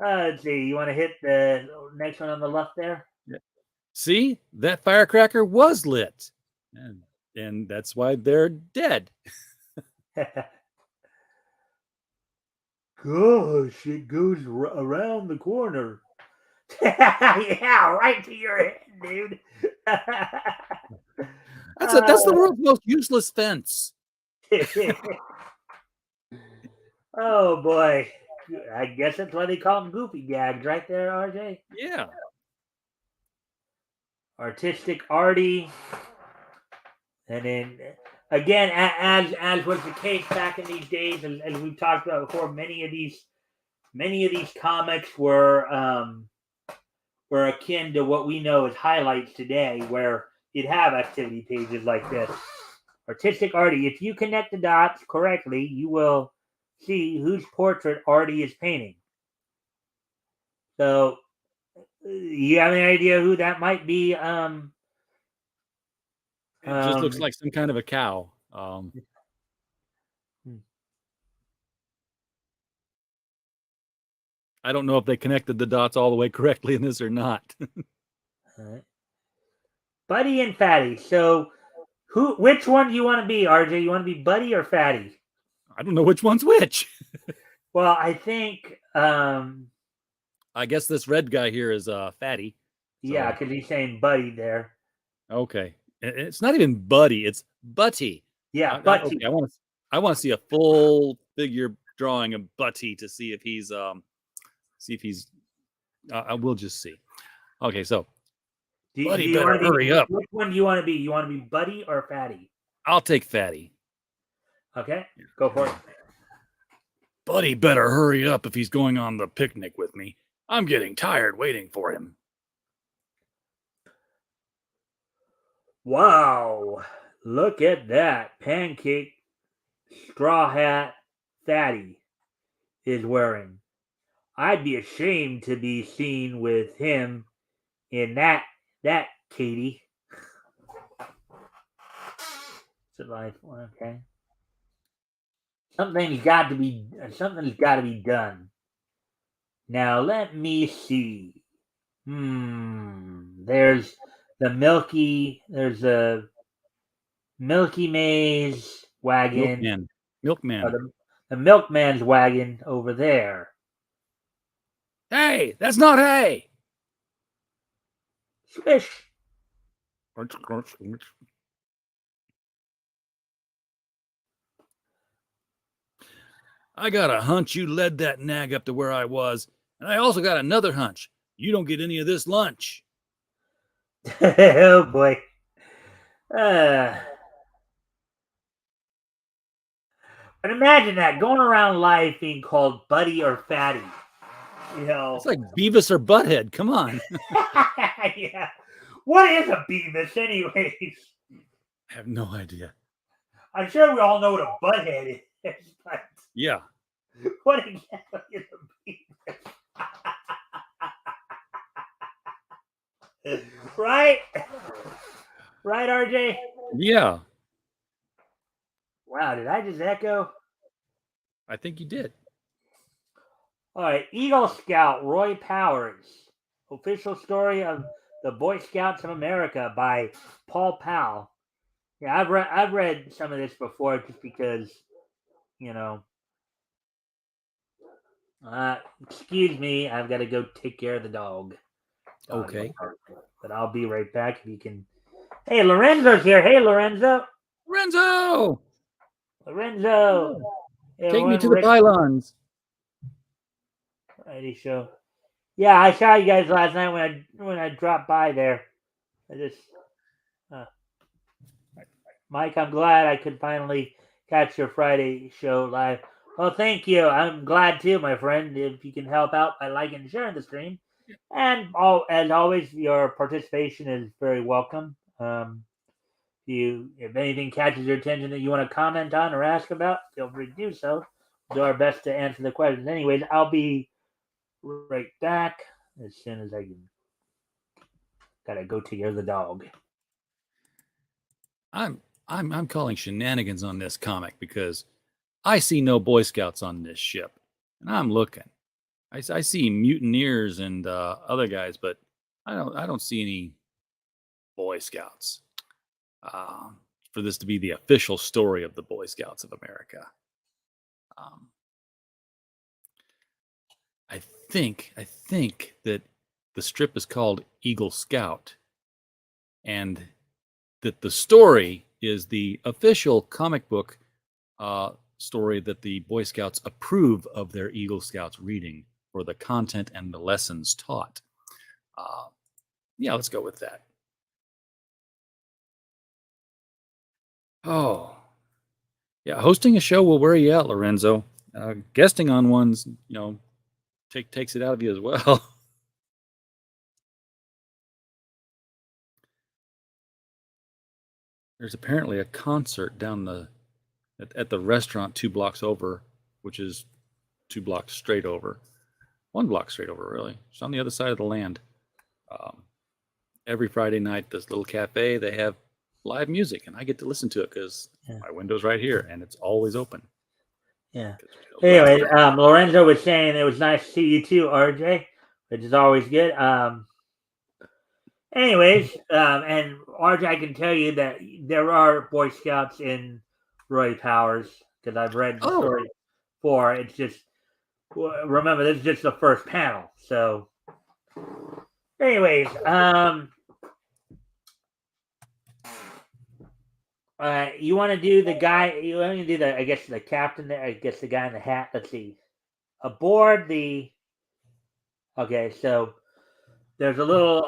Let's see. You want to hit the next one on the left there? See, that firecracker was lit, and that's why they're dead. Gosh, it goes around the corner. Yeah, right to your head, dude. That's the world's most useless fence. Oh boy, I guess that's why they call them goofy gags, right there, RJ. Yeah. Artistic Artie, and then again, as was the case back in these days, as we've talked about before, many of these comics were akin to what we know as highlights today, where you'd have activity pages like this. Artistic Artie. If you connect the dots correctly, you will see whose portrait Artie is painting. So, you have any idea who that might be? It just looks like some kind of a cow. I don't know if they connected the dots all the way correctly in this or not. All right. Buddy and Fatty. So, which one do you want to be, RJ? You want to be Buddy or Fatty? I don't know which one's which. Well, I think. I guess this red guy here is Fatty. Yeah, because he's saying Buddy there. Okay, it's not even Buddy; it's Butty. Yeah, Butty. Okay, I want to see a full figure drawing of Butty to see if he's we'll just see. Okay, so Buddy better hurry up. Which one do you want to be? You want to be Buddy or Fatty? I'll take Fatty. Okay, go for it. Buddy better hurry up if he's going on the picnic with me. I'm getting tired waiting for him. Wow, look at that pancake straw hat Fatty is wearing. I'd be ashamed to be seen with him in that Katie. Okay. Something's got to be done. Now let me see. There's a Milky Maze wagon. Milkman. The milkman's wagon over there. Hey, that's not hay. Swish. I got a hunch you led that nag up to where I was, and I also got another hunch. You don't get any of this lunch. Oh boy. But imagine that, going around life being called Buddy or Fatty. You know, it's like Beavis or Butthead. Come on. Yeah. What is a Beavis, anyways? I have no idea. I'm sure we all know what a Butthead is, but yeah. What exactly is a Beavis? Right? Right, RJ? Yeah. Wow, did I just echo? I think you did. All right, Eagle Scout Roy Powers, official story of the Boy Scouts of America by Paul Powell. Yeah, I've read some of this before, just because, you know. Excuse me, I've got to go take care of the dog. Okay, but I'll be right back if you can. Hey, Lorenzo's here. Hey, Lorenzo. Lorenzo. Take me to the pylons. Righty, show. Yeah, I saw you guys last night when I dropped by there. I just, Mike, I'm glad I could finally catch your Friday show live. Well, thank you. I'm glad too, my friend. If you can help out by liking and sharing the stream, And as always, your participation is very welcome. If anything catches your attention that you want to comment on or ask about, feel free to do so. We'll do our best to answer the questions. Anyways, I'll be right back as soon as I can. Gotta go take care of the dog. I'm calling shenanigans on this comic because I see no Boy Scouts on this ship, and I'm looking. I see mutineers and other guys, but I don't see any Boy Scouts. For this to be the official story of the Boy Scouts of America. Um, I think that the strip is called Eagle Scout, and that the story is the official comic book story that the Boy Scouts approve of their Eagle Scouts reading for the content and the lessons taught. Yeah, let's go with that. Oh, yeah. Hosting a show will wear you out, Lorenzo. Guesting on one's, takes it out of you as well. There's apparently a concert down at the restaurant 2 blocks over, which is 2 blocks straight over. 1 block straight over, really. It's on the other side of the land. Every Friday night, this little cafe, they have live music, and I get to listen to it because my window's right here, and it's always open. Yeah. Anyway, Lorenzo was saying it was nice to see you too, RJ, which is always good. Anyways, and RJ, I can tell you that there are Boy Scouts in Roy Powers because I've read the story before. It's just, remember, this is just the first panel. So, anyways, you want to do the guy, you want to do the, I guess, the captain there, I guess the guy in the hat. Let's see. Aboard the, okay, so there's a little,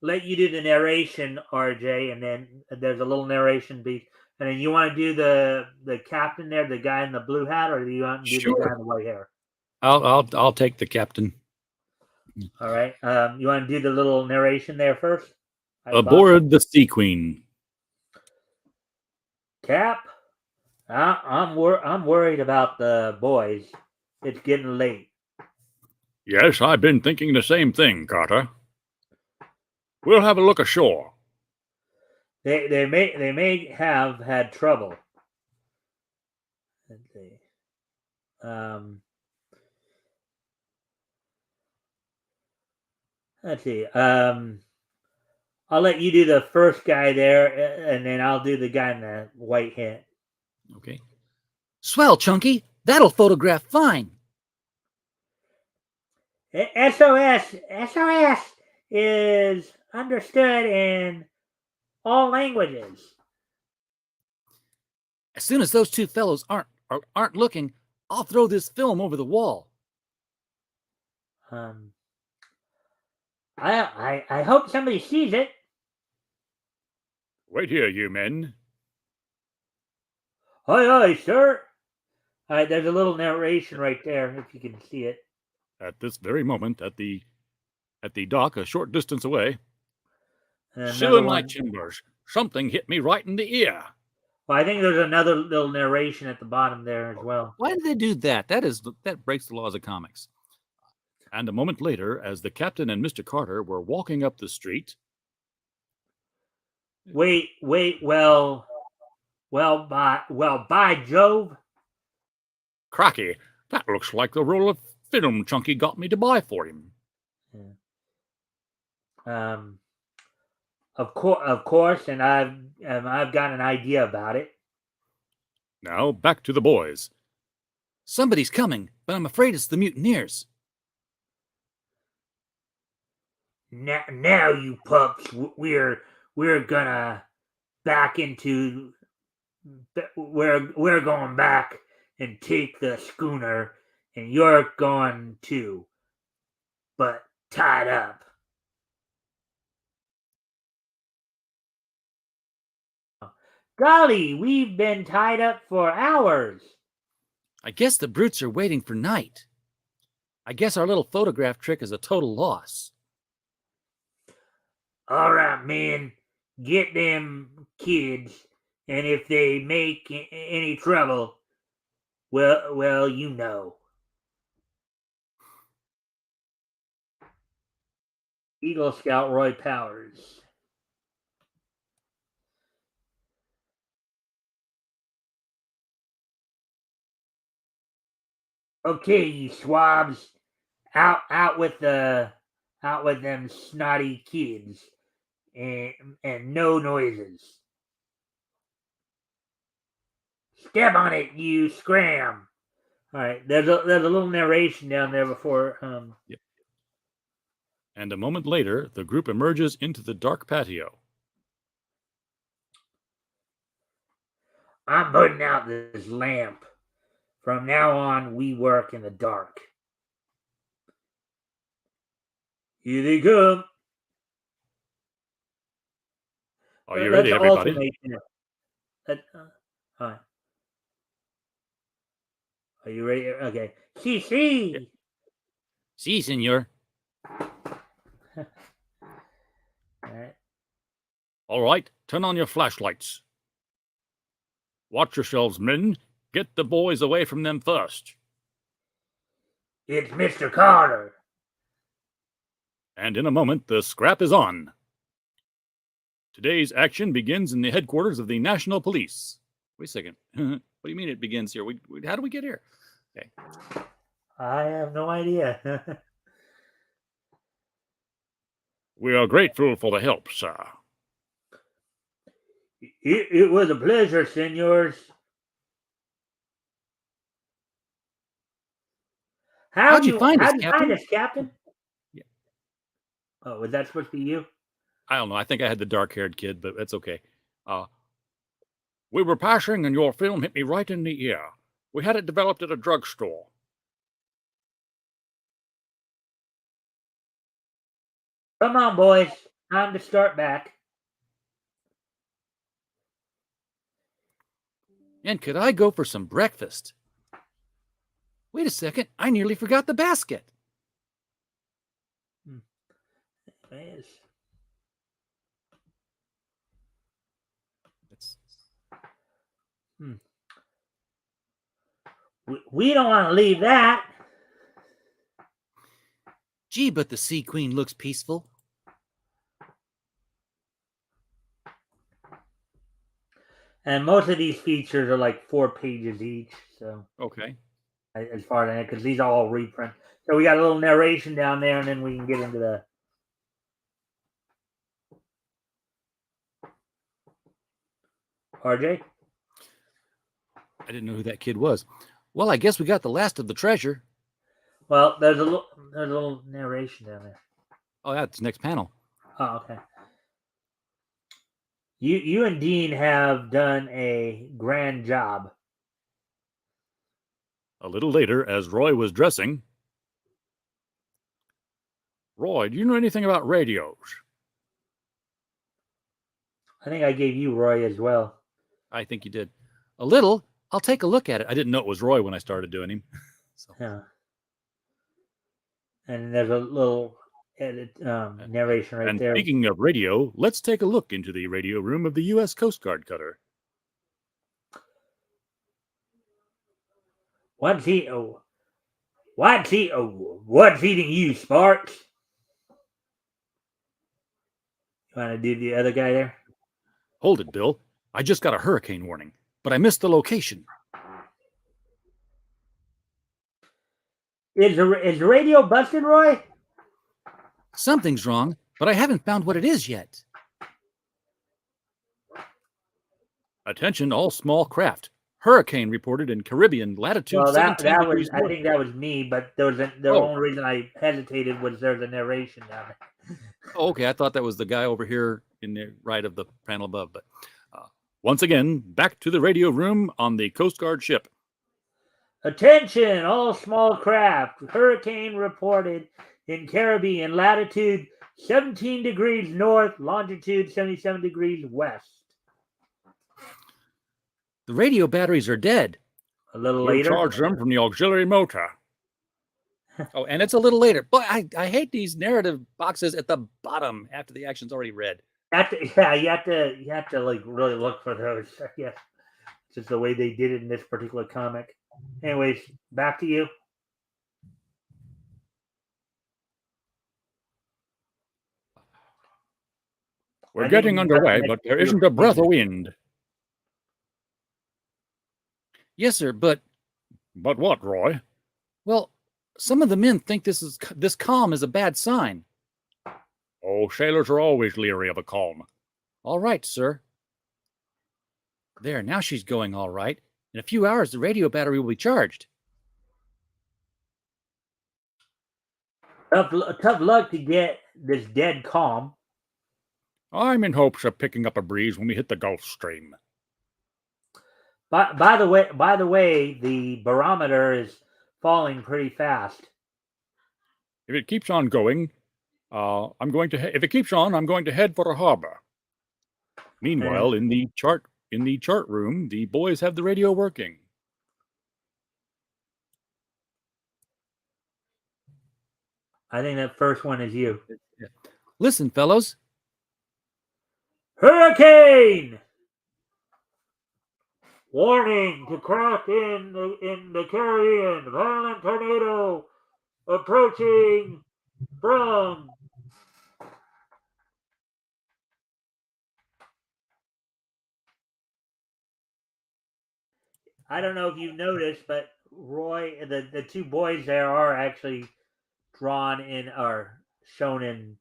let you do the narration, RJ, and then there's a little narration beat. And then you want to do the captain there, the guy in the blue hat, or do you want to do the guy in the white hair? I'll take the captain. All right. You want to do the little narration there first? Aboard the Sea Queen. Cap, I'm worried about the boys. It's getting late. Yes, I've been thinking the same thing, Carter. We'll have a look ashore. They may have had trouble. Let's see. Let's see. I'll let you do the first guy there, and then I'll do the guy in the white hat. Okay. Swell, Chunky. That'll photograph fine. SOS is understood in all languages. As soon as those two fellows aren't looking, I'll throw this film over the wall. I hope somebody sees it. Wait here, you men. Aye, sir. All right, there's a little narration right there, if you can see it. At this very moment, at the dock, a short distance away. Still in my timbers. Something hit me right in the ear. Well, I think there's another little narration at the bottom there as well. Why did they do that? That breaks the laws of comics. And a moment later, as the captain and Mr. Carter were walking up the street. Wait, well, by Jove. Cracky, that looks like the roll of film Chunky got me to buy for him. Yeah. Of course, and I've got an idea about it. Now back to the boys. Somebody's coming, but I'm afraid it's the mutineers. Now, you pups, we're gonna back into. We're going back and take the schooner, and you're going too, but tied up. Golly, we've been tied up for hours. I guess the brutes are waiting for night. I guess our little photograph trick is a total loss. All right, men, get them kids, and if they make any trouble, well, you know. Eagle Scout Roy Powers. Okay, you swabs, out with them snotty kids, and no noises. Step on it, you scram. All right, there's a little narration down there before. Yep. And a moment later, the group emerges into the dark patio. I'm putting out this lamp. From now on, we work in the dark. Here they come. Are you ready, everybody? All right. Are you ready? Okay. See. Si, senor. All right. All right, turn on your flashlights. Watch yourselves, men. Get the boys away from them first. It's Mr. Carter. And in a moment, the scrap is on. Today's action begins in the headquarters of the National Police. Wait a second. What do you mean it begins here? How do we get here? Okay. I have no idea. We are grateful for the help, sir. It was a pleasure, senors. How'd you find us, Captain? Yeah. Oh, was that supposed to be you? I don't know. I think I had the dark-haired kid, but that's okay. We were passing, and your film hit me right in the ear. We had it developed at a drugstore. Come on, boys. Time to start back. And could I go for some breakfast? Wait a second. I nearly forgot the basket. Yes. We don't want to leave that. Gee, but the Sea Queen looks peaceful. And most of these features are like 4 pages each. So Okay. as far as I know, because these are all reprint. So we got a little narration down there, and then we can get into the. RJ? I didn't know who that kid was. Well, I guess we got the last of the treasure. Well, there's a little narration down there. Oh, that's next panel. Oh, okay. You and Dean have done a grand job. A little later, as Roy was dressing. Roy, do you know anything about radios? I think I gave you Roy as well. I think you did. A little. I'll take a look at it. I didn't know it was Roy when I started doing him. So. Yeah. And there's a little narration right there. And speaking of radio, let's take a look into the radio room of the U.S. Coast Guard cutter. What's eating you, Sparks? You want to do the other guy there? Hold it, Bill. I just got a hurricane warning, but I missed the location. Is the radio busted, Roy? Something's wrong, but I haven't found what it is yet. Attention, all small craft. Hurricane reported in Caribbean latitude. Well, 17 that degrees was. I north. think that was me, but the only reason I hesitated was there's a narration down there. Oh, okay, I thought that was the guy over here in the right of the panel above. But once again, back to the radio room on the Coast Guard ship. Attention, all small craft. Hurricane reported in Caribbean latitude 17 degrees north, longitude 77 degrees west. The radio batteries are dead. A little We'll later. charge them from the auxiliary motor. Oh, and it's a little later. But I hate these narrative boxes at the bottom after the action's already read. You have to like really look for those. Yes, just the way they did it in this particular comic. Anyways, back to you. We're getting underway, but there isn't a breath of wind. Yes, sir, but what, Roy? Well, some of the men think this calm is a bad sign. Oh, sailors are always leery of a calm. All right, sir. There, now she's going all right. In a few hours, the radio battery will be charged. Tough luck to get this dead calm. I'm in hopes of picking up a breeze when we hit the Gulf Stream. By the way, the barometer is falling pretty fast. If it keeps on going, if it keeps on, I'm going to head for a harbor. Meanwhile, in the chart room, the boys have the radio working. I think that first one is you. Listen, fellows. Hurricane! Warning to crack in the Caribbean. Violent tornado approaching from. I don't know if you've noticed, but Roy, the two boys there are actually drawn in or shown in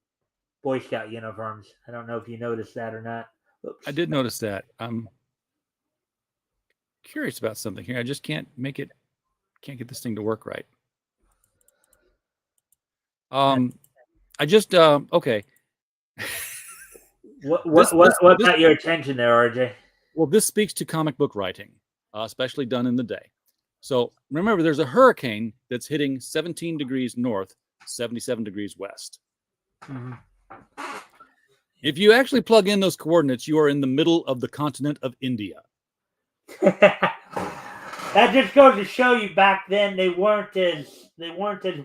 Boy Scout uniforms. I don't know if you noticed that or not. Oops. I did notice that. I'm curious about something here. I just can't get this thing to work right. Okay. What got your attention there, RJ? Well, this speaks to comic book writing, especially done in the day. So remember, there's a hurricane that's hitting 17 degrees north, 77 degrees west. Mm-hmm. If you actually plug in those coordinates, you are in the middle of the continent of India. That just goes to show you back then they weren't as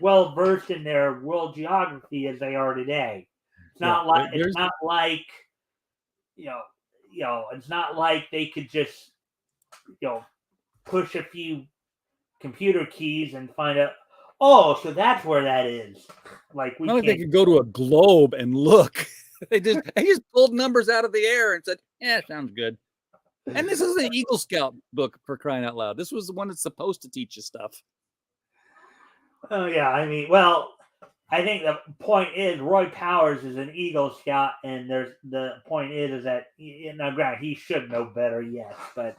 well versed in their world geography as they are today. It's not like it's not like they could just push a few computer keys and find out. Oh, so that's where that is. Like they could go to a globe and look. They just pulled numbers out of the air and said, "Yeah, sounds good." And this is an Eagle Scout book, for crying out loud. This was the one that's supposed to teach you stuff. Oh yeah, I mean, well, I think the point is Roy Powers is an Eagle Scout, and the point is that now, granted, he should know better, yes, but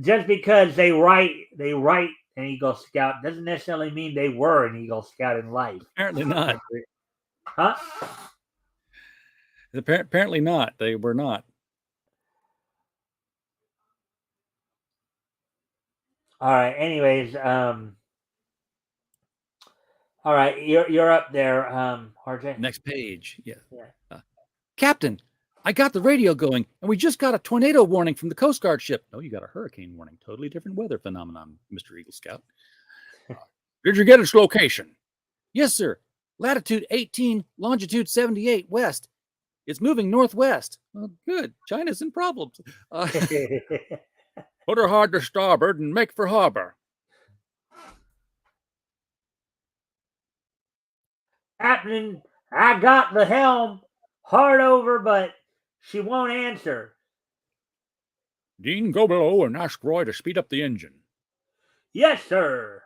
just because they write an Eagle Scout doesn't necessarily mean they were an Eagle Scout in life. Apparently not. Huh? Apparently not. They were not. All right. Anyways, all right, you're up there, RJ. Next page. Yeah. Captain, I got the radio going, and we just got a tornado warning from the Coast Guard ship. No, you got a hurricane warning. Totally different weather phenomenon, Mr. Eagle Scout. Did you get its location? Yes, sir. Latitude 18, longitude 78 west. It's moving northwest. Well, good. China's in problems. Put her hard to starboard and make for harbor. Captain, I got the helm hard over, but she won't answer. Dean, go below and ask Roy to speed up the engine. Yes, sir.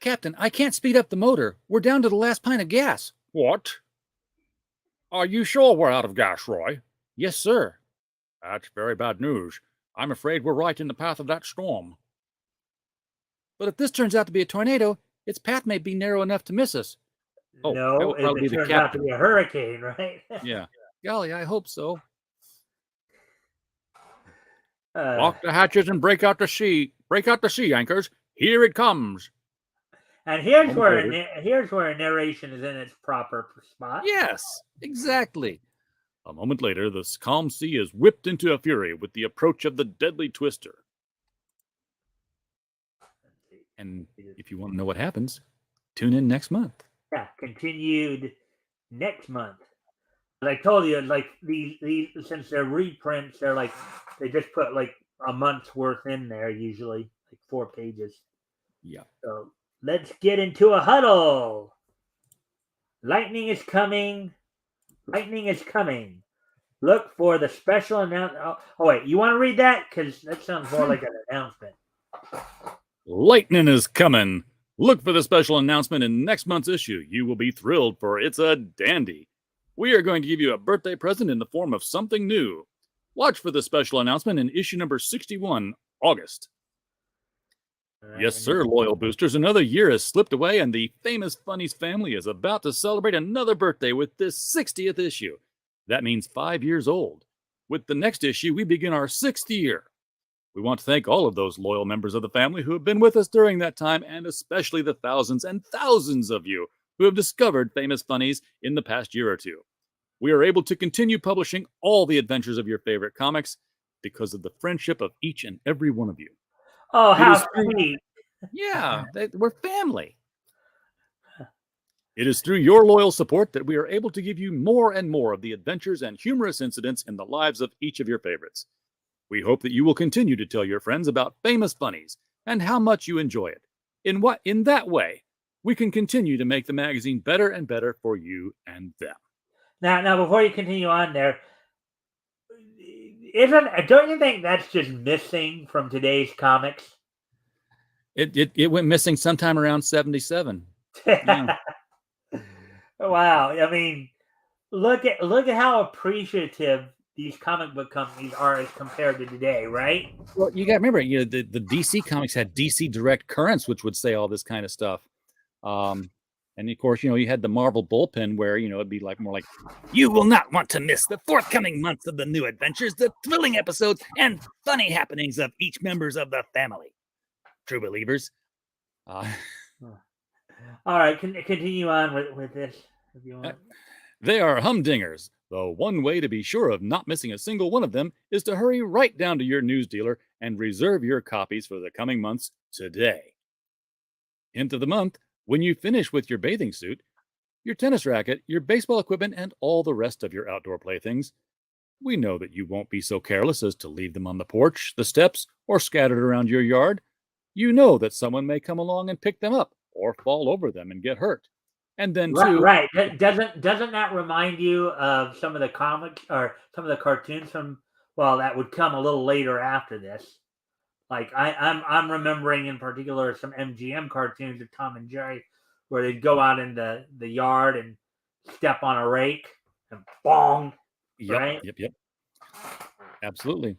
Captain, I can't speed up the motor. We're down to the last pint of gas. What? Are you sure we're out of gas, Roy? Yes, sir. That's very bad news. I'm afraid we're right in the path of that storm. But if this turns out to be a tornado, its path may be narrow enough to miss us. Oh, no, if it turns out to be a hurricane, right? Yeah. Golly, I hope so. Lock the hatches and break out the sea. Break out the sea anchors. Here it comes. And here's where a narration is in its proper spot. Yes, exactly. A moment later, the calm sea is whipped into a fury with the approach of the deadly twister. And if you want to know what happens, tune in next month. Yeah, continued next month. But I told you, like these since they're reprints, they're like they just put like a month's worth in there usually, like 4 pages. Yeah. So let's get into a huddle. Lightning is coming. Lightning is coming. Look for the special announcement. Oh, wait, you want to read that? Because that sounds more like an announcement. Lightning is coming. Look for the special announcement in next month's issue. You will be thrilled, for it's a dandy. We are going to give you a birthday present in the form of something new. Watch for the special announcement in issue number 61, August. Yes, sir, loyal boosters. Another year has slipped away, and the famous Funnies family is about to celebrate another birthday with this 60th issue. That means 5 years old. With the next issue, we begin our 6th year. We want to thank all of those loyal members of the family who have been with us during that time, and especially the thousands and thousands of you who have discovered Famous Funnies in the past year or two. We are able to continue publishing all the adventures of your favorite comics because of the friendship of each and every one of you. Oh, how sweet. Yeah, we're family. It is through your loyal support that we are able to give you more and more of the adventures and humorous incidents in the lives of each of your favorites. We hope that you will continue to tell your friends about Famous Funnies and how much you enjoy it. In that way, we can continue to make the magazine better and better for you and them. Now, before you continue on there, don't you think that's just missing from today's comics? It went missing sometime around 77. Yeah. Wow. I mean, look at how appreciative these comic book companies are as compared to today, right? Well, you got to remember, the DC comics had DC Direct Currents, which would say all this kind of stuff. And of course, you had the Marvel bullpen where, it'd be more like, you will not want to miss the forthcoming months of the new adventures, the thrilling episodes, and funny happenings of each members of the family. True believers. All right, continue on with this if you want. They are humdingers, though one way to be sure of not missing a single one of them is to hurry right down to your news dealer and reserve your copies for the coming months today. Hint of the month, when you finish with your bathing suit, your tennis racket, your baseball equipment, and all the rest of your outdoor playthings, we know that you won't be so careless as to leave them on the porch, the steps, or scattered around your yard. You know that someone may come along and pick them up or fall over them and get hurt. And then right. Doesn't that remind you of some of the comics or some of the cartoons that would come a little later after this? Like I'm remembering in particular some MGM cartoons of Tom and Jerry where they'd go out in the yard and step on a rake and bong. Yep, right? Yep. Absolutely.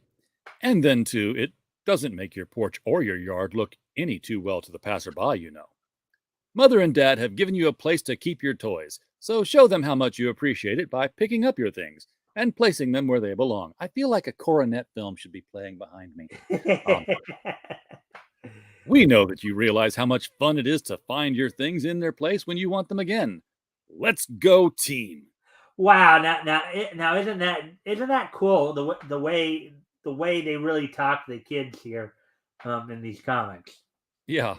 And then too, it doesn't make your porch or your yard look any too well to the passerby, Mother and Dad have given you a place to keep your toys, so show them how much you appreciate it by picking up your things and placing them where they belong. I feel like a Coronet film should be playing behind me. We know that you realize how much fun it is to find your things in their place when you want them again. Let's go, team! Wow! Now, isn't that cool? The way they really talk to the kids here, in these comics. Yeah.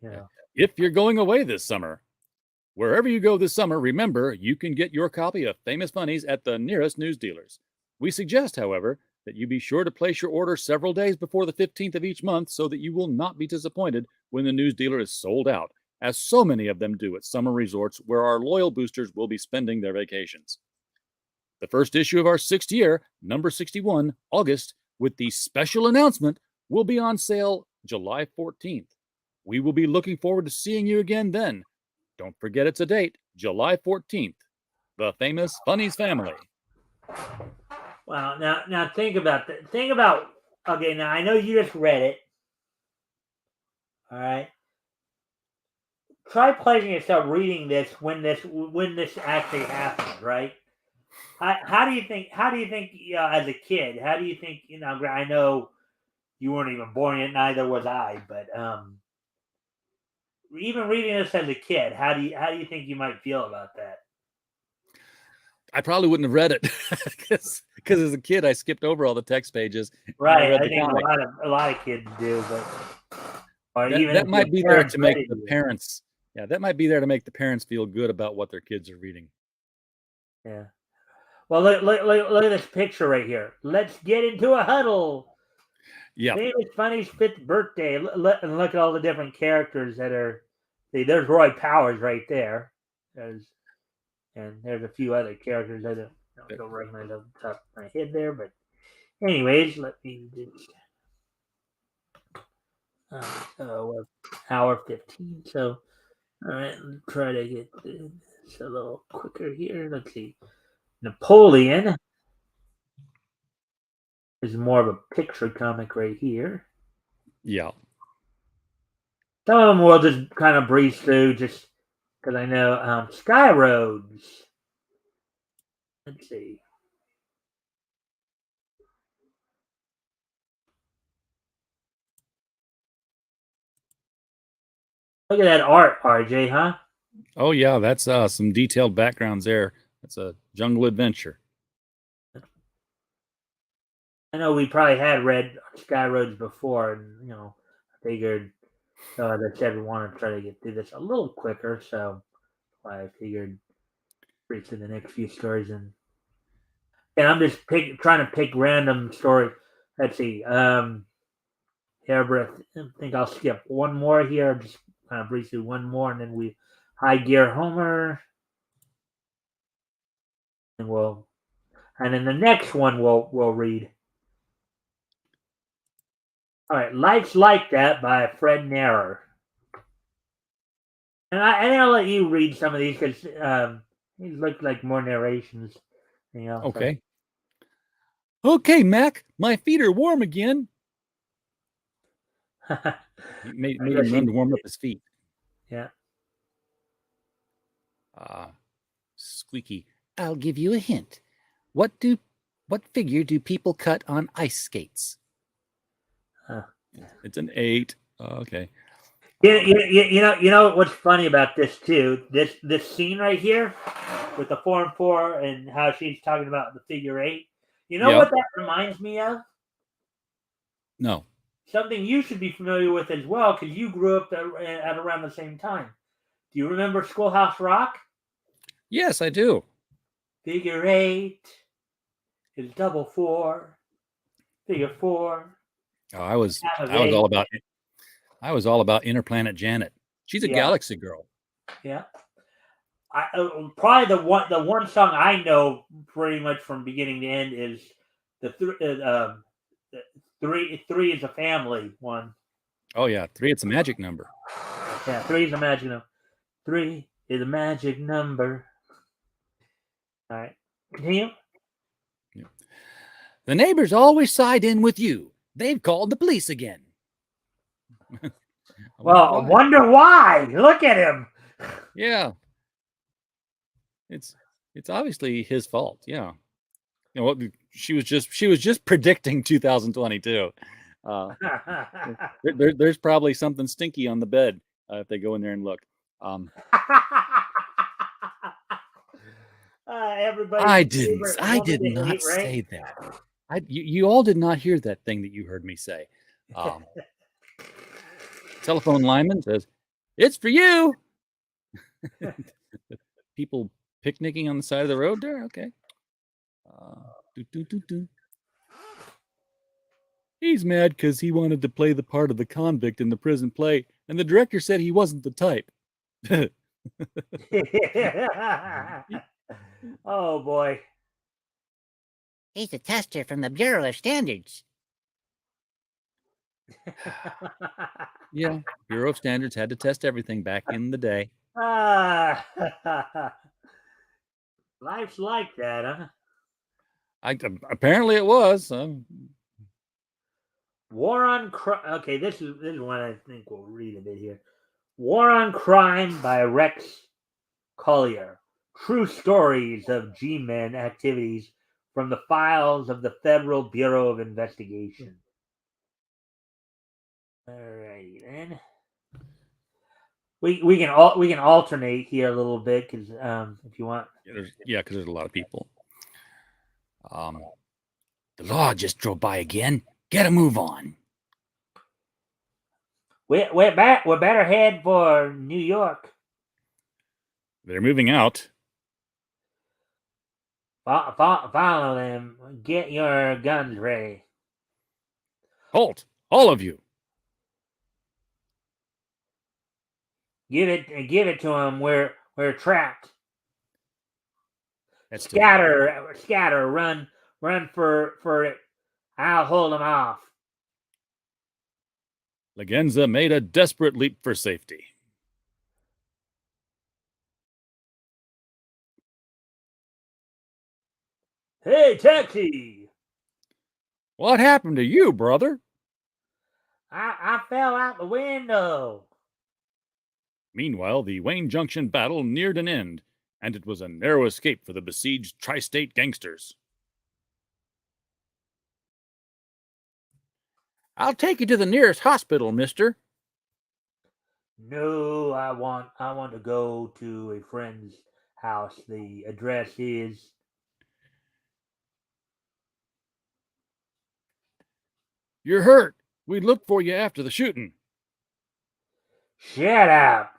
Yeah. If you're going away this summer, wherever you go this summer, remember you can get your copy of Famous Funnies at the nearest news dealers. We suggest, however, that you be sure to place your order several days before the 15th of each month so that you will not be disappointed when the news dealer is sold out, as so many of them do at summer resorts where our loyal boosters will be spending their vacations. The first issue of our 6th year, number 61, August, with the special announcement, will be on sale July 14th. We will be looking forward to seeing you again then. Don't forget it's a date, July 14th. The Famous Funnies family. Wow. Now think about that. Okay, now I know you just read it. All right. Try placing yourself reading this when this actually happens, right? How do you think as a kid, how do you think, I know you weren't even born yet, neither was I, but even reading this as a kid, how do you think you might feel about that? I probably wouldn't have read it because as a kid I skipped over all the text pages. Right, I think a lot of kids do, but Or That even that if might your be there parents to read make it the to you. parents. Yeah, that might be there to make the parents feel good about what their kids are reading. Yeah. Well, look at this picture right here. Let's get into a huddle. Yeah. Famous Funny's 5th birthday. And look at all the different characters that are. See, there's Roy Powers right there. And there's a few other characters I don't recognize off the top of my head there. But anyways, let me just. So we're hour 15. So, all right, let's try to get this a little quicker here. Let's see. Napoleon is more of a picture comic right here. Yeah. Some of them we'll just kind of breeze through just because I know Sky Roads. Let's see. Look at that art, RJ, huh? Oh yeah, that's some detailed backgrounds there. That's a jungle adventure. I know we probably had read Sky Roads before, and I figured, as I said, we want to try to get through this a little quicker, so I figured read through the next few stories, and I'm just trying to pick random stories. Let's see, Hairbreath. I think I'll skip one more here. Just kind of breeze through one more, and then we High Gear Homer, and then the next one we'll read. All right, Life's Like That by Fred Narer. And I'll let you read some of these because these look like more narrations. Okay. Okay, Mac, my feet are warm again. He made him run to warm up his feet. Yeah. Squeaky, I'll give you a hint. What figure do people cut on ice skates? It's an 8. Okay. You know what's funny about this too? This scene right here with the 4 and 4 and how she's talking about the figure 8. You know what that reminds me of? No. Something you should be familiar with as well because you grew up at around the same time. Do you remember Schoolhouse Rock? Yes, I do. Figure 8 is double 4. Figure 4. Oh, I was all about Interplanet Janet. She's a galaxy girl. Yeah. Probably the one song I know pretty much from beginning to end is the three is a family one. Oh yeah, 3. It's a magic number. Yeah, 3 is a magic number. 3 is a magic number. All right, continue. Yeah. The neighbors always side in with you. They've called the police again. I wonder why. Look at him. Yeah. It's obviously his fault. Yeah. You know what? She was just predicting 2022. There's probably something stinky on the bed if they go in there and look. I did not say that. You all did not hear that thing that you heard me say. Telephone lineman says, "It's for you." People picnicking on the side of the road there. Okay. He's mad because he wanted to play the part of the convict in the prison play, and the director said he wasn't the type. Oh boy. He's a tester from the Bureau of Standards. Yeah, Bureau of Standards had to test everything back in the day. Life's like that, huh? Apparently it was. War on Crime. Okay, this is one I think we'll read a bit here. War on Crime by Rex Collier. True stories of G-Men activities from the files of the Federal Bureau of Investigation. Alrighty then. We can alternate here a little bit because if you want. Because there's a lot of people. The law just drove by again. Get a move on. We're back. We're better head for New York. They're moving out. Follow them. Get your guns ready. Halt, all of you. Give it to them. We're trapped. That's Scatter. Run for it. I'll hold them off. Lagenza made a desperate leap for safety. Hey, taxi! What happened to you, brother? I fell out the window. Meanwhile, the Wayne Junction battle neared an end, and it was a narrow escape for the besieged tri-state gangsters. I'll take you to the nearest hospital, mister. No, I want to go to a friend's house. The address is. You're hurt. We looked for you after the shooting. Shut up.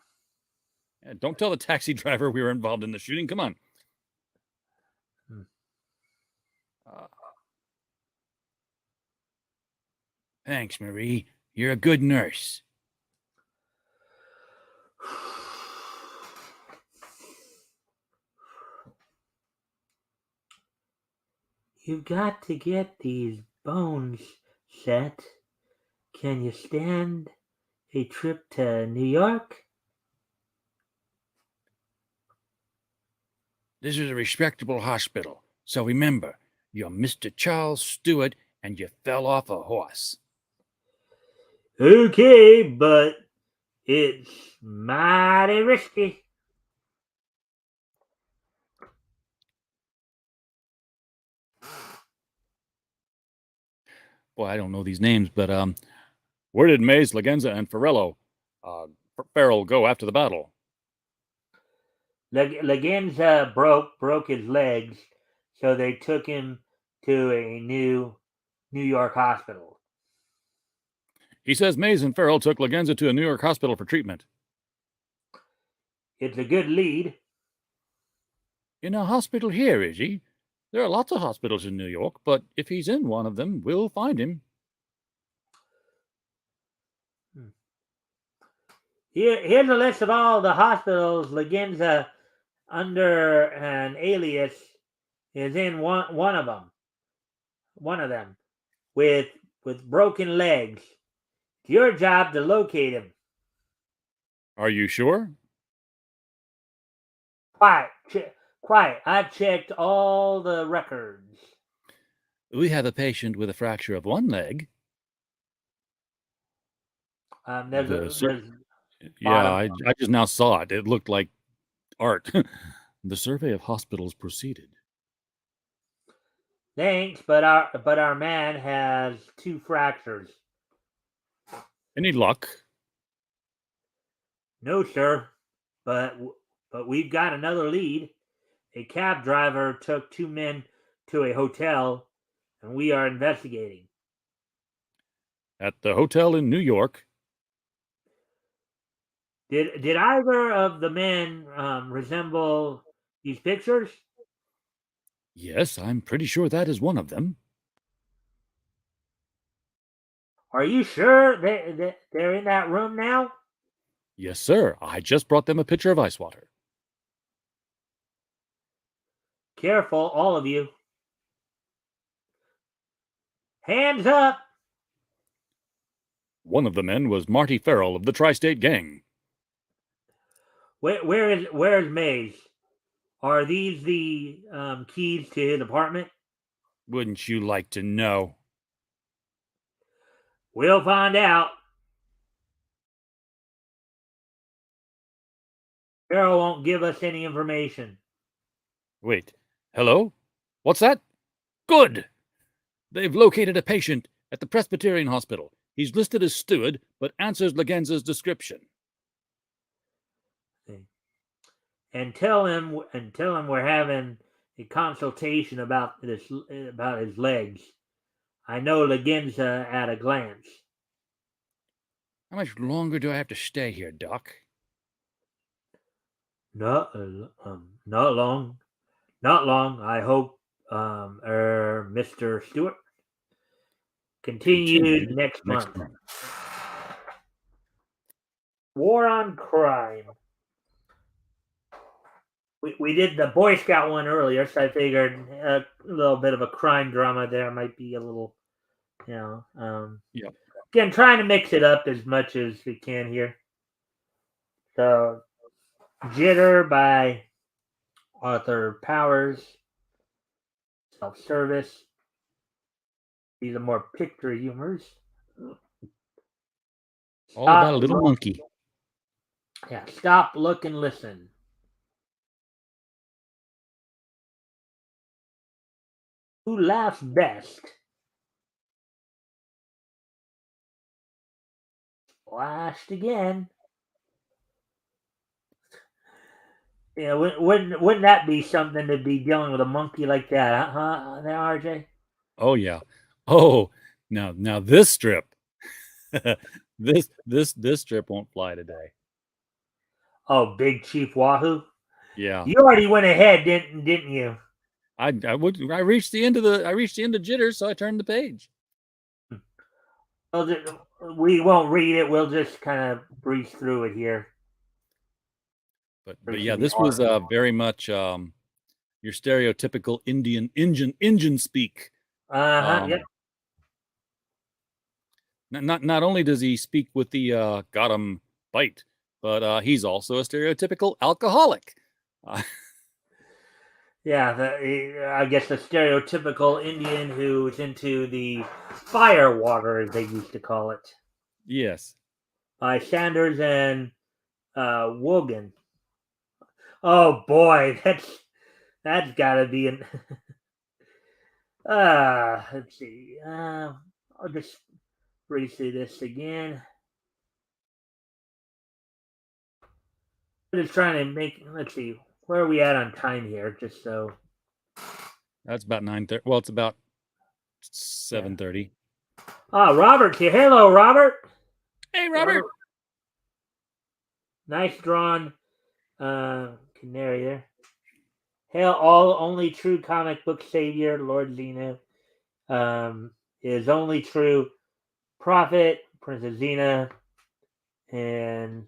Don't tell the taxi driver we were involved in the shooting. Come on. Thanks, Marie. You're a good nurse. You've got to get these bones set. Can you stand a trip to New York? This is a respectable hospital. So remember, you're Mr. Charles Stewart and you fell off a horse. Okay, but it's mighty risky. Boy, I don't know these names, but where did Mays, Lagenza, and Farrell go after the battle? Lagenza broke his legs, so they took him to a New York hospital. He says Mays and Farrell took Lagenza to a New York hospital for treatment. It's a good lead. In a hospital here, is he? There are lots of hospitals in New York, but if he's in one of them, we'll find him. Here's a list of all the hospitals Lagenza, under an alias, is in one of them. One of them, with broken legs. It's your job to locate him. Are you sure? Quiet. I've checked all the records. We have a patient with a fracture of one leg. There's Yeah, I just now saw it. It looked like art. The survey of hospitals proceeded. Thanks, but our man has 2 fractures. Any luck? No, sir, but we've got another lead. A cab driver took 2 men to a hotel, and we are investigating. At the hotel in New York. Did either of the men resemble these pictures? Yes, I'm pretty sure that is one of them. Are you sure they're in that room now? Yes, sir. I just brought them a pitcher of ice water. Careful, all of you. Hands up! One of the men was Marty Farrell of the Tri-State Gang. Where is Mays? Are these the keys to his apartment? Wouldn't you like to know? We'll find out. Farrell won't give us any information. Wait. Hello? What's that? Good! They've located a patient at the Presbyterian Hospital. He's listed as steward, but answers Lagenza's description. And tell him we're having a consultation about his legs. I know Lagenza at a glance. How much longer do I have to stay here, Doc? Not long. Not long. I hope, Mr. Stewart. Continued next month. War on Crime. We did the Boy Scout one earlier, so I figured a little bit of a crime drama there might be a little, Yeah. Again, trying to mix it up as much as we can here. So, Jitter by Arthur Powers. Self-service. These are more picture humors. All about a little monkey. Yeah, stop, look, and listen. Who laughs best? Splashed again. Yeah, wouldn't that be something to be dealing with a monkey like that, huh? There, RJ. Oh yeah. Oh, now this strip, this strip won't fly today. Oh, Big Chief Wahoo. Yeah. You already went ahead, didn't you? I reached the end of Jitters, so I turned the page. Well, we won't read it. We'll just kind of breeze through it here. But yeah, this was very much your stereotypical Indian engine speak. Yep. Not only does he speak with the got 'em bite, but he's also a stereotypical alcoholic. Yeah, I guess the stereotypical Indian who's into the fire water, as they used to call it. Yes. By Sanders and Wogan. Oh boy, that's got to be an. Let's see. I'll just read through this again. I'm just trying to make. Let's see. Where are we at on time here? Just so. That's about 9:30. Well, it's about 7:30. Robert's here. Hello, Robert. Hey, Robert. Nice drawn canary there. Hail all only true comic book savior, Lord Xena. Is only true prophet, Princess Xena, and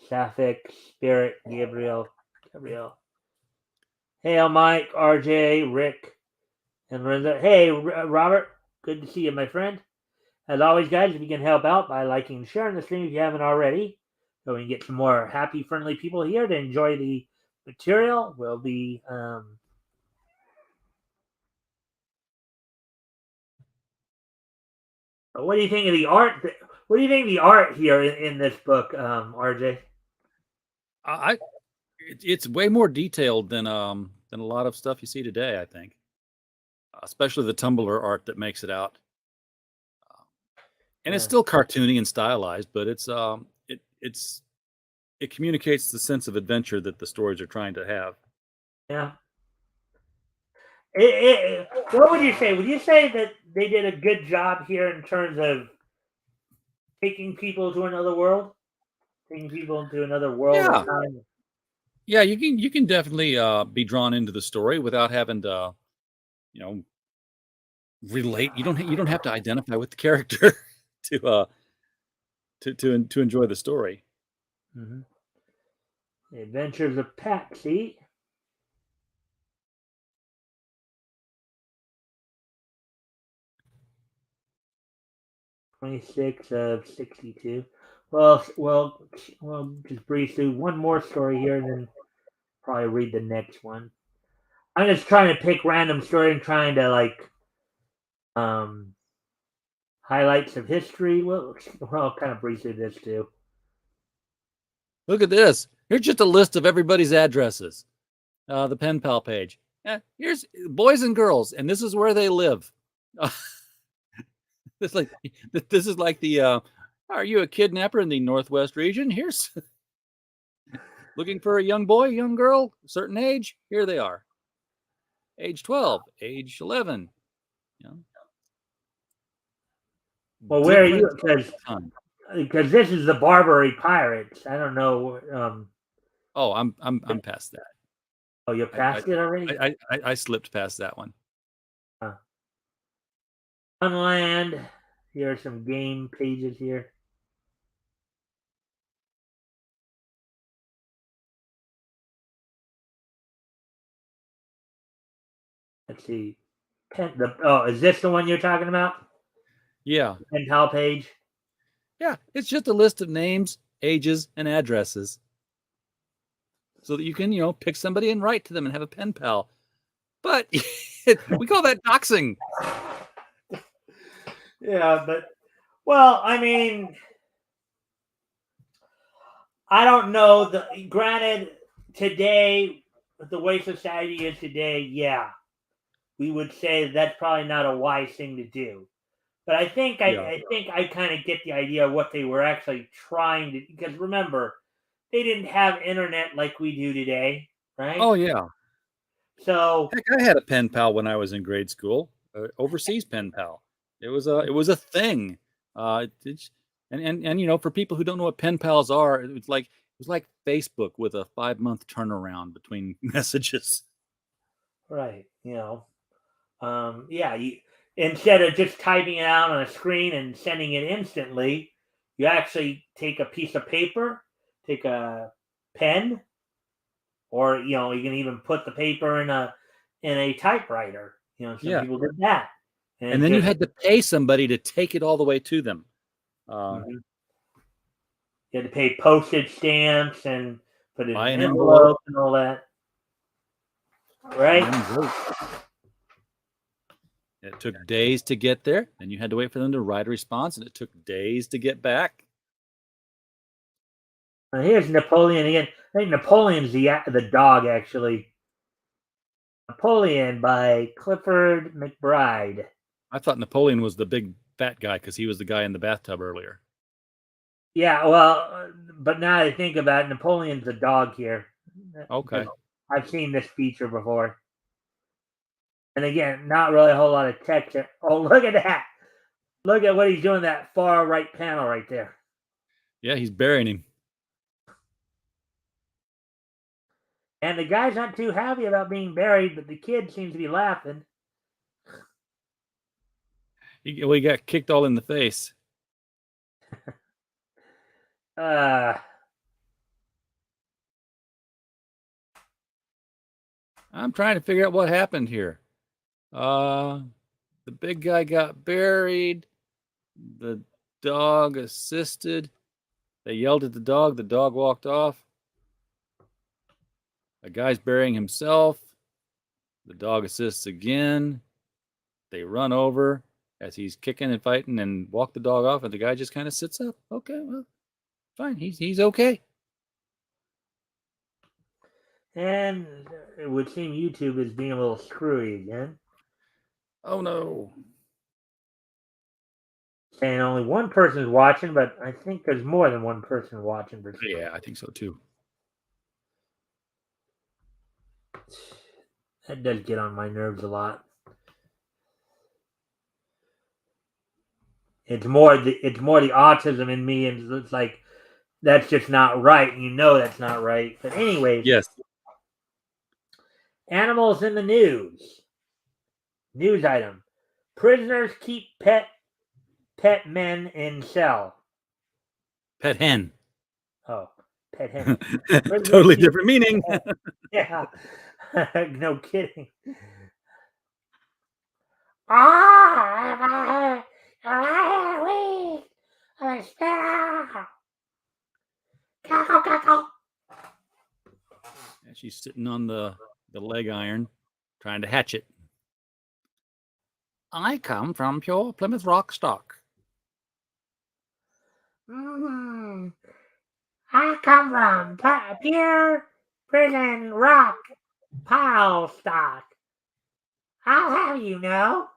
Sapphic Spirit, Gabriel. Hail Mike, RJ, Rick, and Lorenzo. Hey, Robert. Good to see you, my friend. As always, guys, if you can help out by liking and sharing the stream if you haven't already, so we can get some more happy, friendly people here to enjoy the material. We'll be what do you think of the art? What do you think of the art here in this book, RJ? It's way more detailed than a lot of stuff you see today. I think, especially the Tumblr art that makes it out, and it's still cartoony and stylized, but it communicates the sense of adventure that the stories are trying to have. Yeah. What would you say? Would you say that they did a good job here in terms of taking people to another world? Taking people into another world? Yeah. Yeah, you can definitely be drawn into the story without having to, relate. You don't have to identify with the character to enjoy the story. Mm-hmm. The Adventures of Patsy. (26 of 62). Well, we'll just breeze through one more story here, and then probably read the next one. I'm just trying to pick random story and trying to highlights of history. Well, I'll kind of breeze through this too. Look at this. Here's just a list of everybody's addresses. The pen pal page. Here's boys and girls, and this is where they live. This is like the are you a kidnapper in the Northwest region? Here's looking for a young boy, young girl, certain age. Here they are. Age 12, age 11. Well, where are you? Because because this is the Barbary Pirates. I don't know. Oh, I'm past that. Oh, you're past it already? I slipped past that one. On land. Here are some game pages here. Let's see. Is this the one you're talking about? Yeah. The pen pal page? Yeah, it's just a list of names, ages, and addresses, so that you can, pick somebody and write to them and have a pen pal. But we call that doxing. Yeah, but well, I mean, I don't know. Granted, today, the way society is today, yeah, we would say that's probably not a wise thing to do. But I think I kind of get the idea of what they were actually trying to. Because remember, they didn't have internet like we do today, right? Oh yeah. So Heck, I had a pen pal when I was in grade school, overseas pen pal. It was a thing. And for people who don't know what pen pals are, it was like Facebook with a 5-month turnaround between messages. right, yeah, instead of just typing it out on a screen and sending it instantly, you actually take a piece of paper, take a pen, or you can even put the paper in a typewriter. Some people did that, and then you had to pay somebody to take it all the way to them. You had to pay postage stamps and put it in an envelope envelope and all that, right? It took days to get there. Then you had to wait for them to write a response, and it took days to get back. Now here's Napoleon again. I think Napoleon's the dog, actually. Napoleon by Clifford McBride. I thought Napoleon was the big fat guy because he was the guy in the bathtub earlier. Yeah, well, but now I think about it, Napoleon's the dog here. Okay. I've seen this feature before. And again, not really a whole lot of text. Oh, look at that. Look at what he's doing, that far right panel right there. Yeah, he's burying him. And the guy's not too happy about being buried, but the kid seems to be laughing. He got kicked all in the face. I'm trying to figure out what happened here. The big guy got buried. The dog assisted. They yelled at the dog. The dog walked off. The guy's burying himself. The dog assists again. They run over as he's kicking and fighting and walk the dog off, and the guy just kind of sits up. Okay, well, fine. He's okay. And it would seem YouTube is being a little screwy again. Oh no. Saying only one person is watching, but I think there's more than one person watching. Yeah, I think so too. That does get on my nerves a lot. It's more the autism in me, and it's like that's just not right. That's not right. But anyway, yes. Animals in the news. News item: prisoners keep pet men in cell. Pet hen. Oh, pet hen. Totally different meaning. Yeah. No kidding. And she's sitting on the leg iron trying to hatch it. I come from pure Plymouth Rock stock. I come from pure prison rock pile stock. I'll have you know.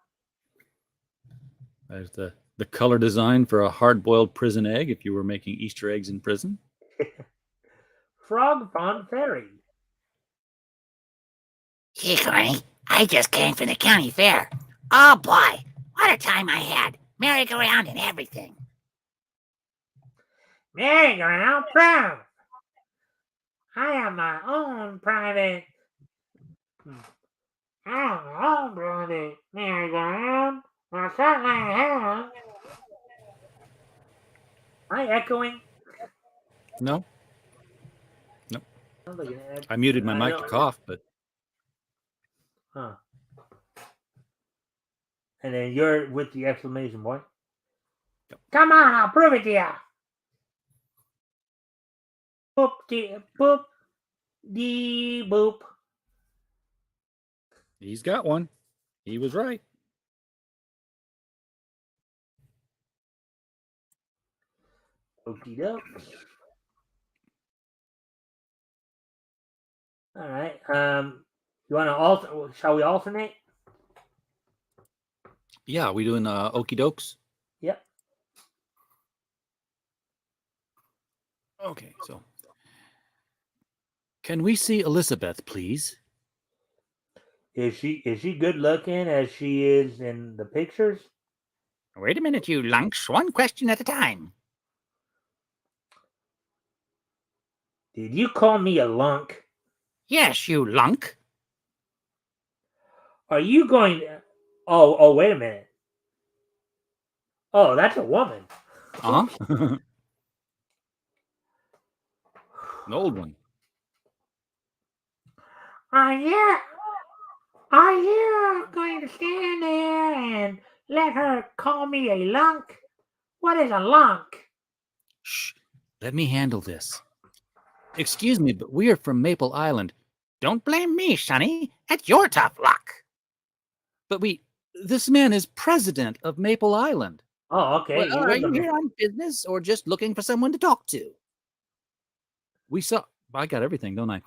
There's the color design for a hard-boiled prison egg if you were making Easter eggs in prison. Frog Pond Ferry. Gee, Corny, I just came from the county fair. Oh boy, what a time I had. Merry-go-round and everything. Merry-go-round proud. I have my own private. I have my own private merry-go-round. I certainly have. Am I echoing? No, Sounds like an echo. I muted my I mic to don't- cough, but Huh. And then you're with the exclamation point. Yep. Come on, I'll prove it to you. Boop, boop, dee, boop. he's got one. He was right. Okie doke. All right. You want to alter? Shall we alternate? Yeah, we doing okey dokes? Yep. Okay, so can we see Elizabeth, please? Is she good looking as she is in the pictures? Wait a minute, you lunks. One question at a time. Did you call me a lunk? Yes, you lunk. Are you going? Oh, wait a minute. Oh, that's a woman. Uh huh. An old one. Are you going to stand there and let her call me a lunk? What is a lunk? Shh. Let me handle this. Excuse me, but we are from Maple Island. Don't blame me, Sonny. That's your tough luck. But this man is president of Maple Island. Oh, okay. Well, are you here on business or just looking for someone to talk to? I got everything, don't I?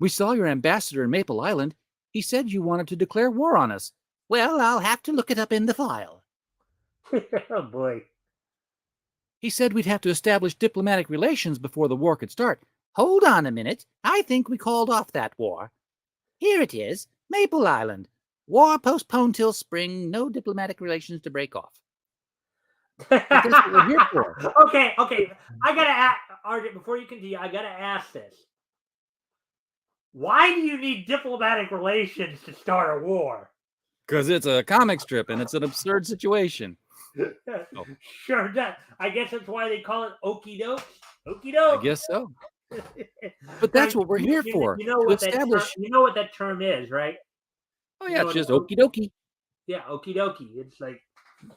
We saw your ambassador in Maple Island. He said you wanted to declare war on us. Well, I'll have to look it up in the file. Oh boy. He said we'd have to establish diplomatic relations before the war could start. Hold on a minute. I think we called off that war. Here it is. Maple Island. War postponed till spring. No diplomatic relations to break off. But that's what we're here for. Okay. I gotta ask, RJ, before you continue, I gotta ask this. Why do you need diplomatic relations to start a war? Because it's a comic strip and it's an absurd situation. Oh. Sure does. I guess that's why they call it okey doke. Okey doke. I guess so. But that's what we're here for. You know what that term is, right? Oh, You yeah, know it's just what okie dokie. Yeah, okie dokie. It's like,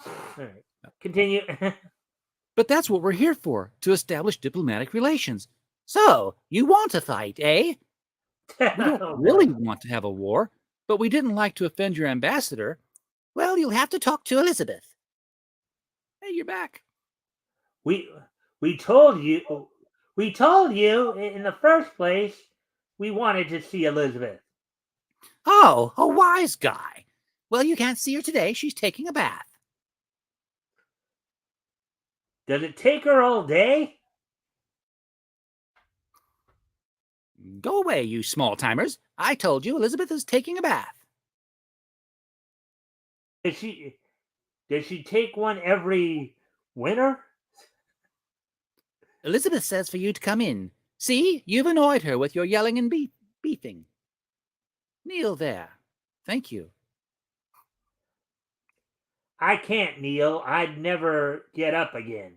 all right. Continue. But that's what we're here for, to establish diplomatic relations. So, you want to fight, eh? We don't really want to have a war, but we didn't like to offend your ambassador. Well, you'll have to talk to Elizabeth. Hey, you're back. We told you in the first place we wanted to see Elizabeth. Oh, a wise guy. Well, you can't see her today. She's taking a bath. Does it take her all day? Go away, you small-timers. I told you Elizabeth is taking a bath. Does she take one every winter? Elizabeth says for you to come in. See, you've annoyed her with your yelling and beefing. Kneel there. Thank you. I can't kneel. I'd never get up again.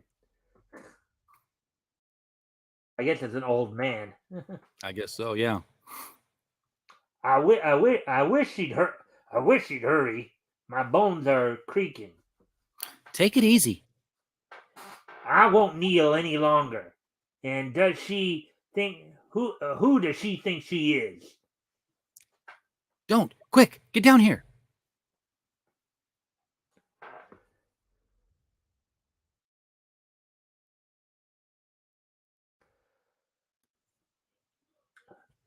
I guess it's an old man. I guess so, yeah. I wish she'd hurry. My bones are creaking. Take it easy. I won't kneel any longer. And does she think who does she think she is? Don't. Quick, get down here.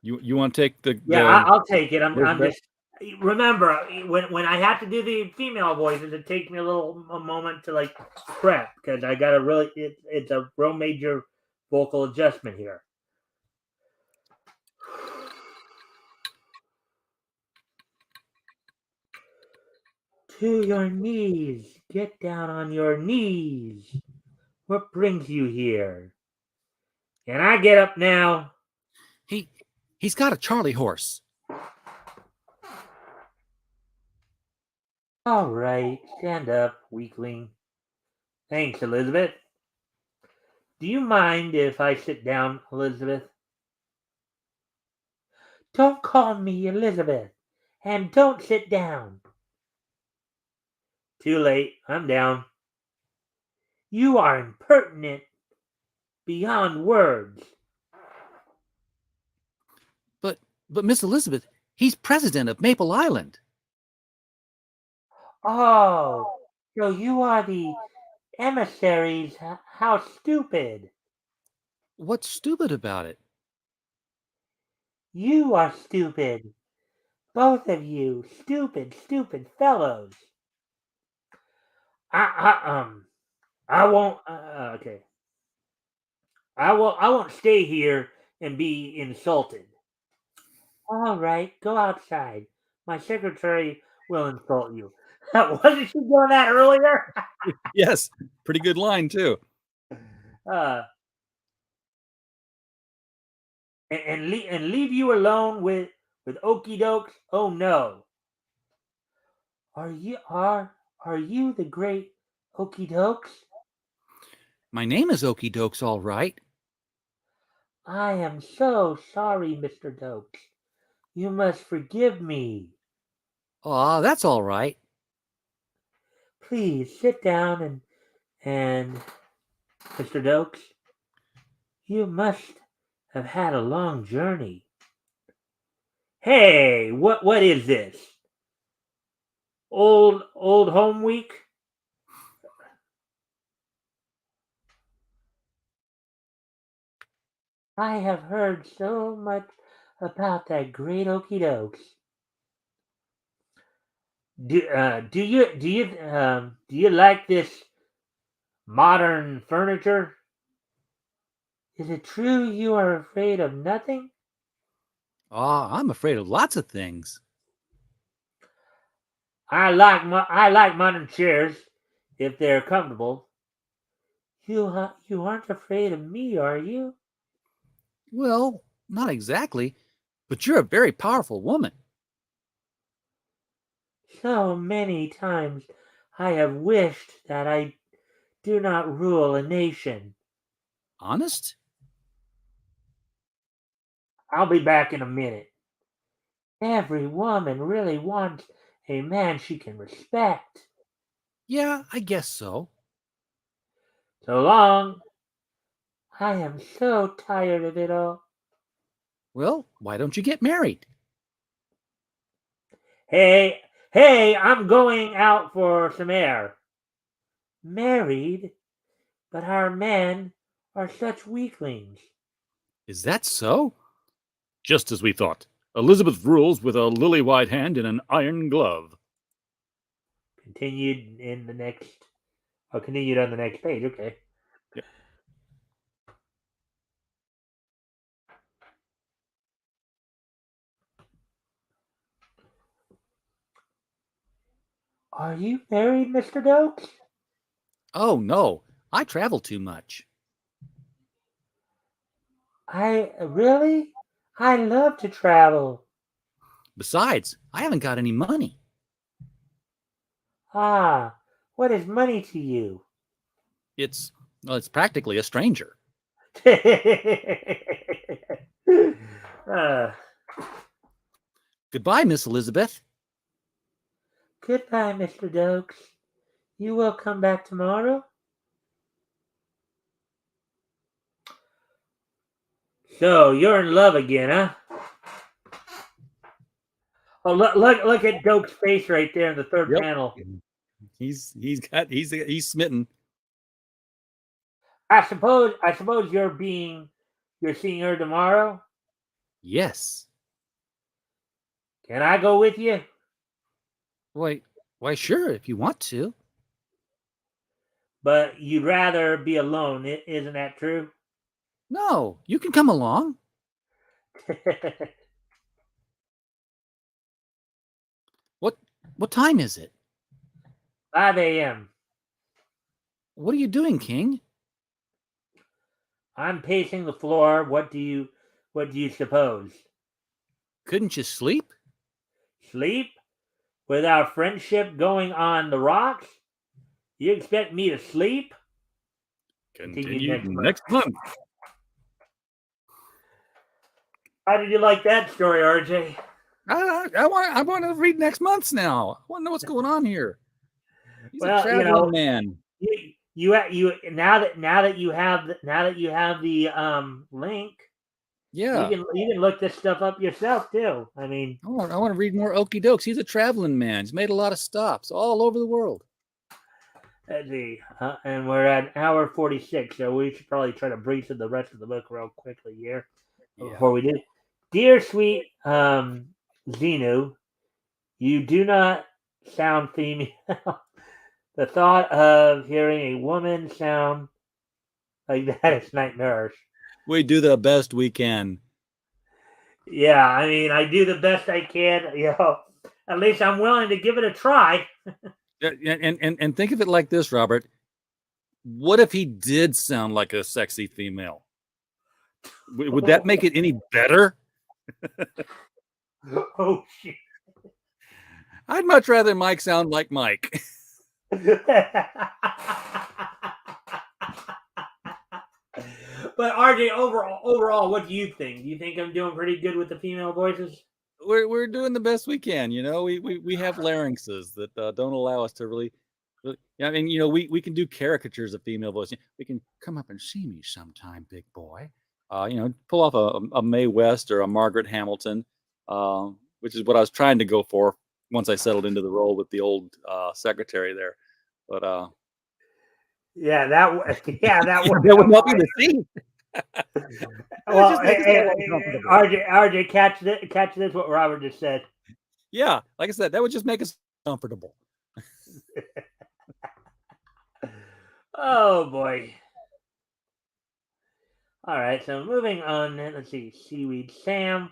You want to take the... I'll take it. I'm Elizabeth? just remember when I have to do the female voices, it takes me a moment to like prep because I got it's a real major vocal adjustment here. To your knees. Get down on your knees. What brings you here? Can I get up now? He's got a Charlie horse. All right, stand up, weakling. Thanks, Elizabeth. Do you mind if I sit down, Elizabeth? Don't call me Elizabeth, and don't sit down. Too late, I'm down. You are impertinent beyond words. But Miss Elizabeth, he's president of Maple Island. Oh, so you are the emissaries? How stupid. What's stupid about it? You are stupid. Both of you, stupid fellows. I won't. Okay. I won't stay here and be insulted. All right, go outside. My secretary will insult you. Wasn't she doing that earlier? Yes, pretty good line too. Uh, and leave you alone with okey dokes? Oh no. Are you the great okey dokes? My name is Okey Dokes, all right. I am so sorry, Mr. Dokes. You must forgive me. Aw, that's all right. Please sit down and Mr. Dokes, you must have had a long journey. Hey, what is this? Old home week? I have heard so much about that great okey dokes. Do you like this modern furniture? Is it true you are afraid of nothing? Aw, I'm afraid of lots of things. I like modern chairs if they're comfortable. You aren't afraid of me, are you? Well, not exactly, but you're a very powerful woman. So many times I have wished that I do not rule a nation. Honest? I'll be back in a minute. Every woman really wants a man she can respect. Yeah, I guess so. So long. I am so tired of it all. Well, why don't you get married? Hey, I'm going out for some air. Married? But our men are such weaklings. Is that so? Just as we thought. Elizabeth rules with a lily-white hand and an iron glove. Continued in the next. Oh, continued on the next page. Okay. Yep. Are you married, Mr. Dokes? Oh, no, I travel too much. I really? I love to travel. Besides, I haven't got any money. Ah, what is money to you? Well, it's practically a stranger. uh, Goodbye, Miss Elizabeth. Goodbye, Mr. Dokes. You will come back tomorrow? So, you're in love again, huh? Oh, look at Dokes' face right there in the third Yep. panel. He's smitten. I suppose you're seeing her tomorrow? Yes. Can I go with you? Why, sure, if you want to. But you'd rather be alone, isn't that true? No, you can come along. What time is it? 5 a.m. What are you doing, King? I'm pacing the floor. What do you suppose? Couldn't you sleep? Sleep? With our friendship going on the rocks? You expect me to sleep? Continue Continue next month. next month. How did you like that story, RJ? I want to read next month's now. I want to know what's going on here. He's a Well, traveling man. You now that you have the link, Yeah. you can look this stuff up yourself too. I mean, I want to read more Okie Dokes. He's a traveling man. He's made a lot of stops all over the world. let's see, and we're at hour 46, so we should probably try to breeze through the rest of the book real quickly here before we do. Dear sweet Xenu, you do not sound female. The thought of hearing a woman sound like that is nightmarish. We do the best we can. Yeah, I mean, I do the best I can. At least I'm willing to give it a try. And think of it like this, Robert. What if he did sound like a sexy female? Would that make it any better? Oh shit! I'd much rather Mike sound like Mike. But RJ, overall, what do you think? Do you think I'm doing pretty good with the female voices? We're doing the best we can. We have larynxes that don't allow us to really. I mean, we can do caricatures of female voice. We can come up and see me sometime, big boy. Pull off a Mae West or a Margaret Hamilton, which is what I was trying to go for once I settled into the role with the old secretary there. But yeah, that would not be the scene. Well, RJ, catch this. What Robert just said. Yeah, like I said, that would just make us comfortable. Oh boy. All right, so moving on. Let's see, Seaweed Sam.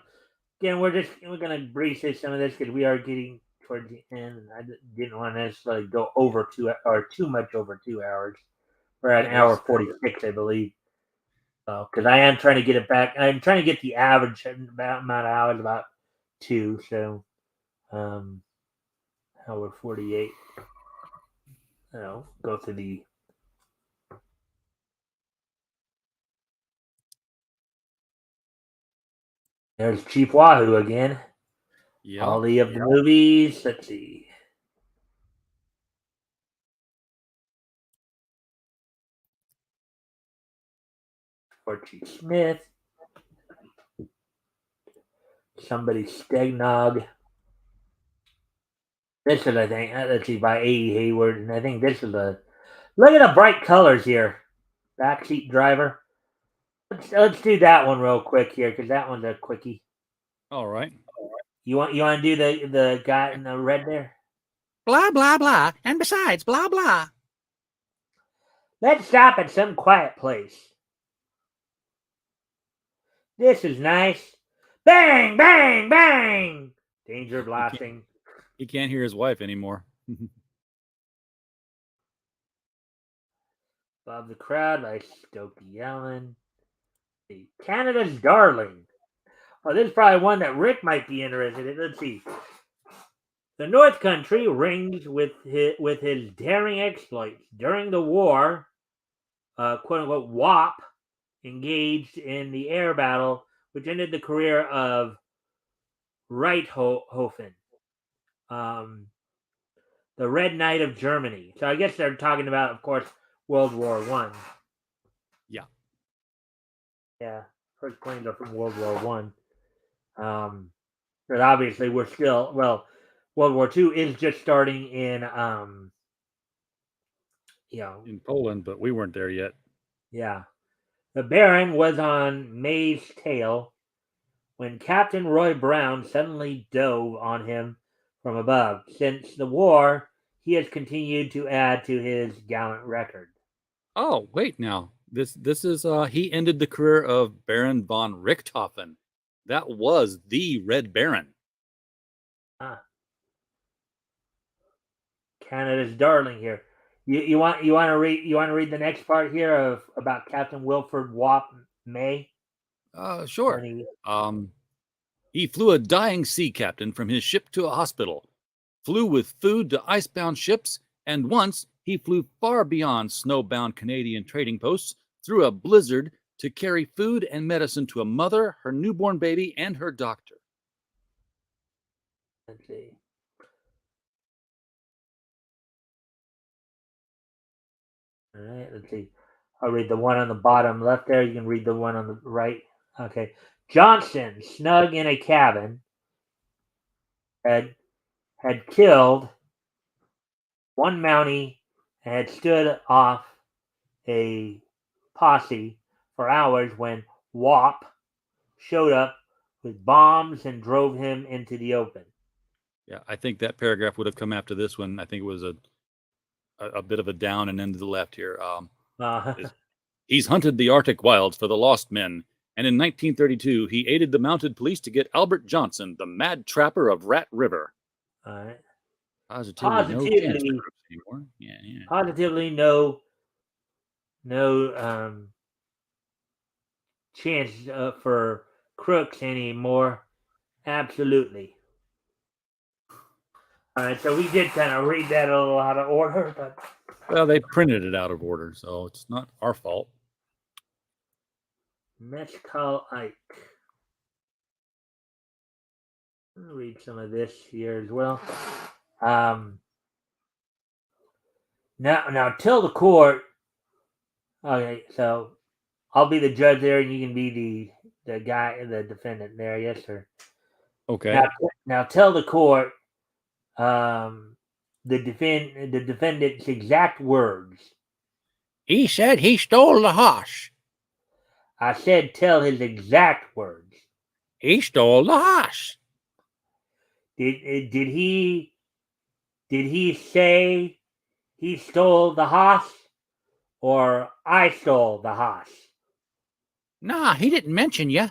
Again, we're gonna breeze through some of this because we are getting towards the end, and I didn't want to necessarily go over too much over 2 hours. We're at an hour 46, I believe. Because I am trying to get it back. I'm trying to get the average amount of hours, about 2. So, hour 48. Go through the. There's Chief Wahoo again. Yeah. All the movies. Let's see. Archie Smith. Somebody Stegnog. This is, I think, let's see, by A.E. Hayward. And I think this is look at the bright colors here. Backseat driver. Let's do that one real quick here, because that one's a quickie. All right. You want to do the guy in the red there? Blah, blah, blah. And besides, blah, blah. Let's stop at some quiet place. This is nice. Bang, bang, bang. Danger blasting. He can't hear his wife anymore. Above the Crowd by Stokey Allen. Canada's Darling. Oh, this is probably one that Rick might be interested in. Let's see. The North Country rings with his daring exploits. During the war, quote-unquote, WAP engaged in the air battle, which ended the career of Reithofen, the Red Knight of Germany. So I guess they're talking about, of course, World War One. Yeah. Yeah. First planes are from World War One. But obviously we're still, World War II is just starting in in Poland, but we weren't there yet. Yeah. The Baron was on May's tail when Captain Roy Brown suddenly dove on him from above. Since the war, he has continued to add to his gallant record. Oh, wait now. This is he ended the career of Baron von Richthofen. That was the Red Baron. Canada's Darling here. You want to read the next part here of about Captain Wilford Wap May Sure. when he He flew a dying sea captain from his ship to a hospital, flew with food to icebound ships, and once he flew far beyond snowbound Canadian trading posts through a blizzard to carry food and medicine to a mother, her newborn baby, and her doctor. let's see. All right, let's see. I'll read the one on the bottom left there. You can read the one on the right. Okay. Johnson, snug in a cabin, had killed one Mountie and had stood off a posse for hours when Wap showed up with bombs and drove him into the open. Yeah, I think that paragraph would have come after this one. I think it was a bit of a down and into the left here. He's hunted the Arctic wilds for the lost men, and in 1932 he aided the mounted police to get Albert Johnson, the mad trapper of Rat River. All right. Positively no chance for crooks anymore. Yeah. Positively no chance for crooks anymore. Absolutely. All right, so we did kind of read that a little out of order, but Well, they printed it out of order, so it's not our fault. Mescal Ike. I'll read some of this here as well. Now tell the court. Okay, so I'll be the judge there, and you can be the guy, the defendant there. Yes, sir. Okay. Now tell the court the defendant's exact words. He said he stole the horse. I said tell his exact words. He stole the horse. Did he say he stole the horse or I stole the horse? Nah, he didn't mention you.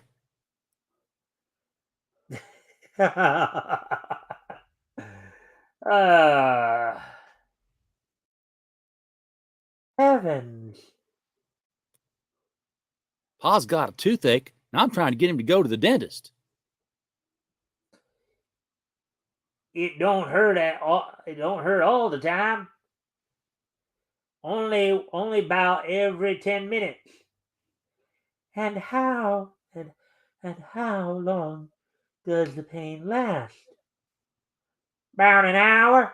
Heavens. Pa's got a toothache, and I'm trying to get him to go to the dentist. It don't hurt all the time. Only about every 10 minutes. And how long does the pain last? About an hour.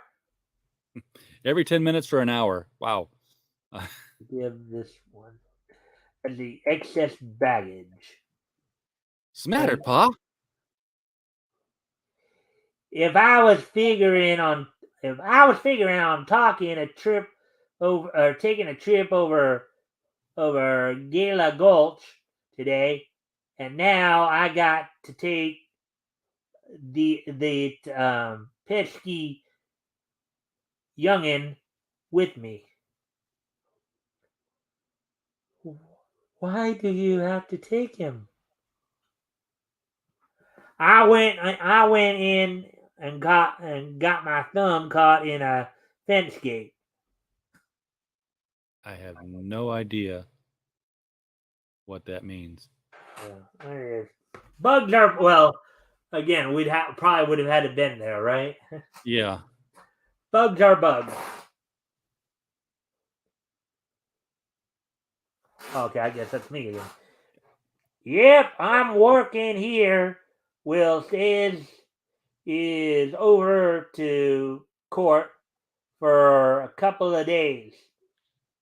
Every 10 minutes for an hour. Wow. Give this one the excess baggage. Smatter, Pa? If I was figuring on taking a trip over Gala Gulch today, and now I got to take the pesky youngin with me. Why do you have to take him? I went in and got my thumb caught in a fence gate. I have no idea what that means. Yeah, there it is. Bugs are, well, again, probably would have had to been there, right? Yeah. Bugs are bugs. Okay, I guess that's me again. Yep, I'm working here. Will is over to court for a couple of days.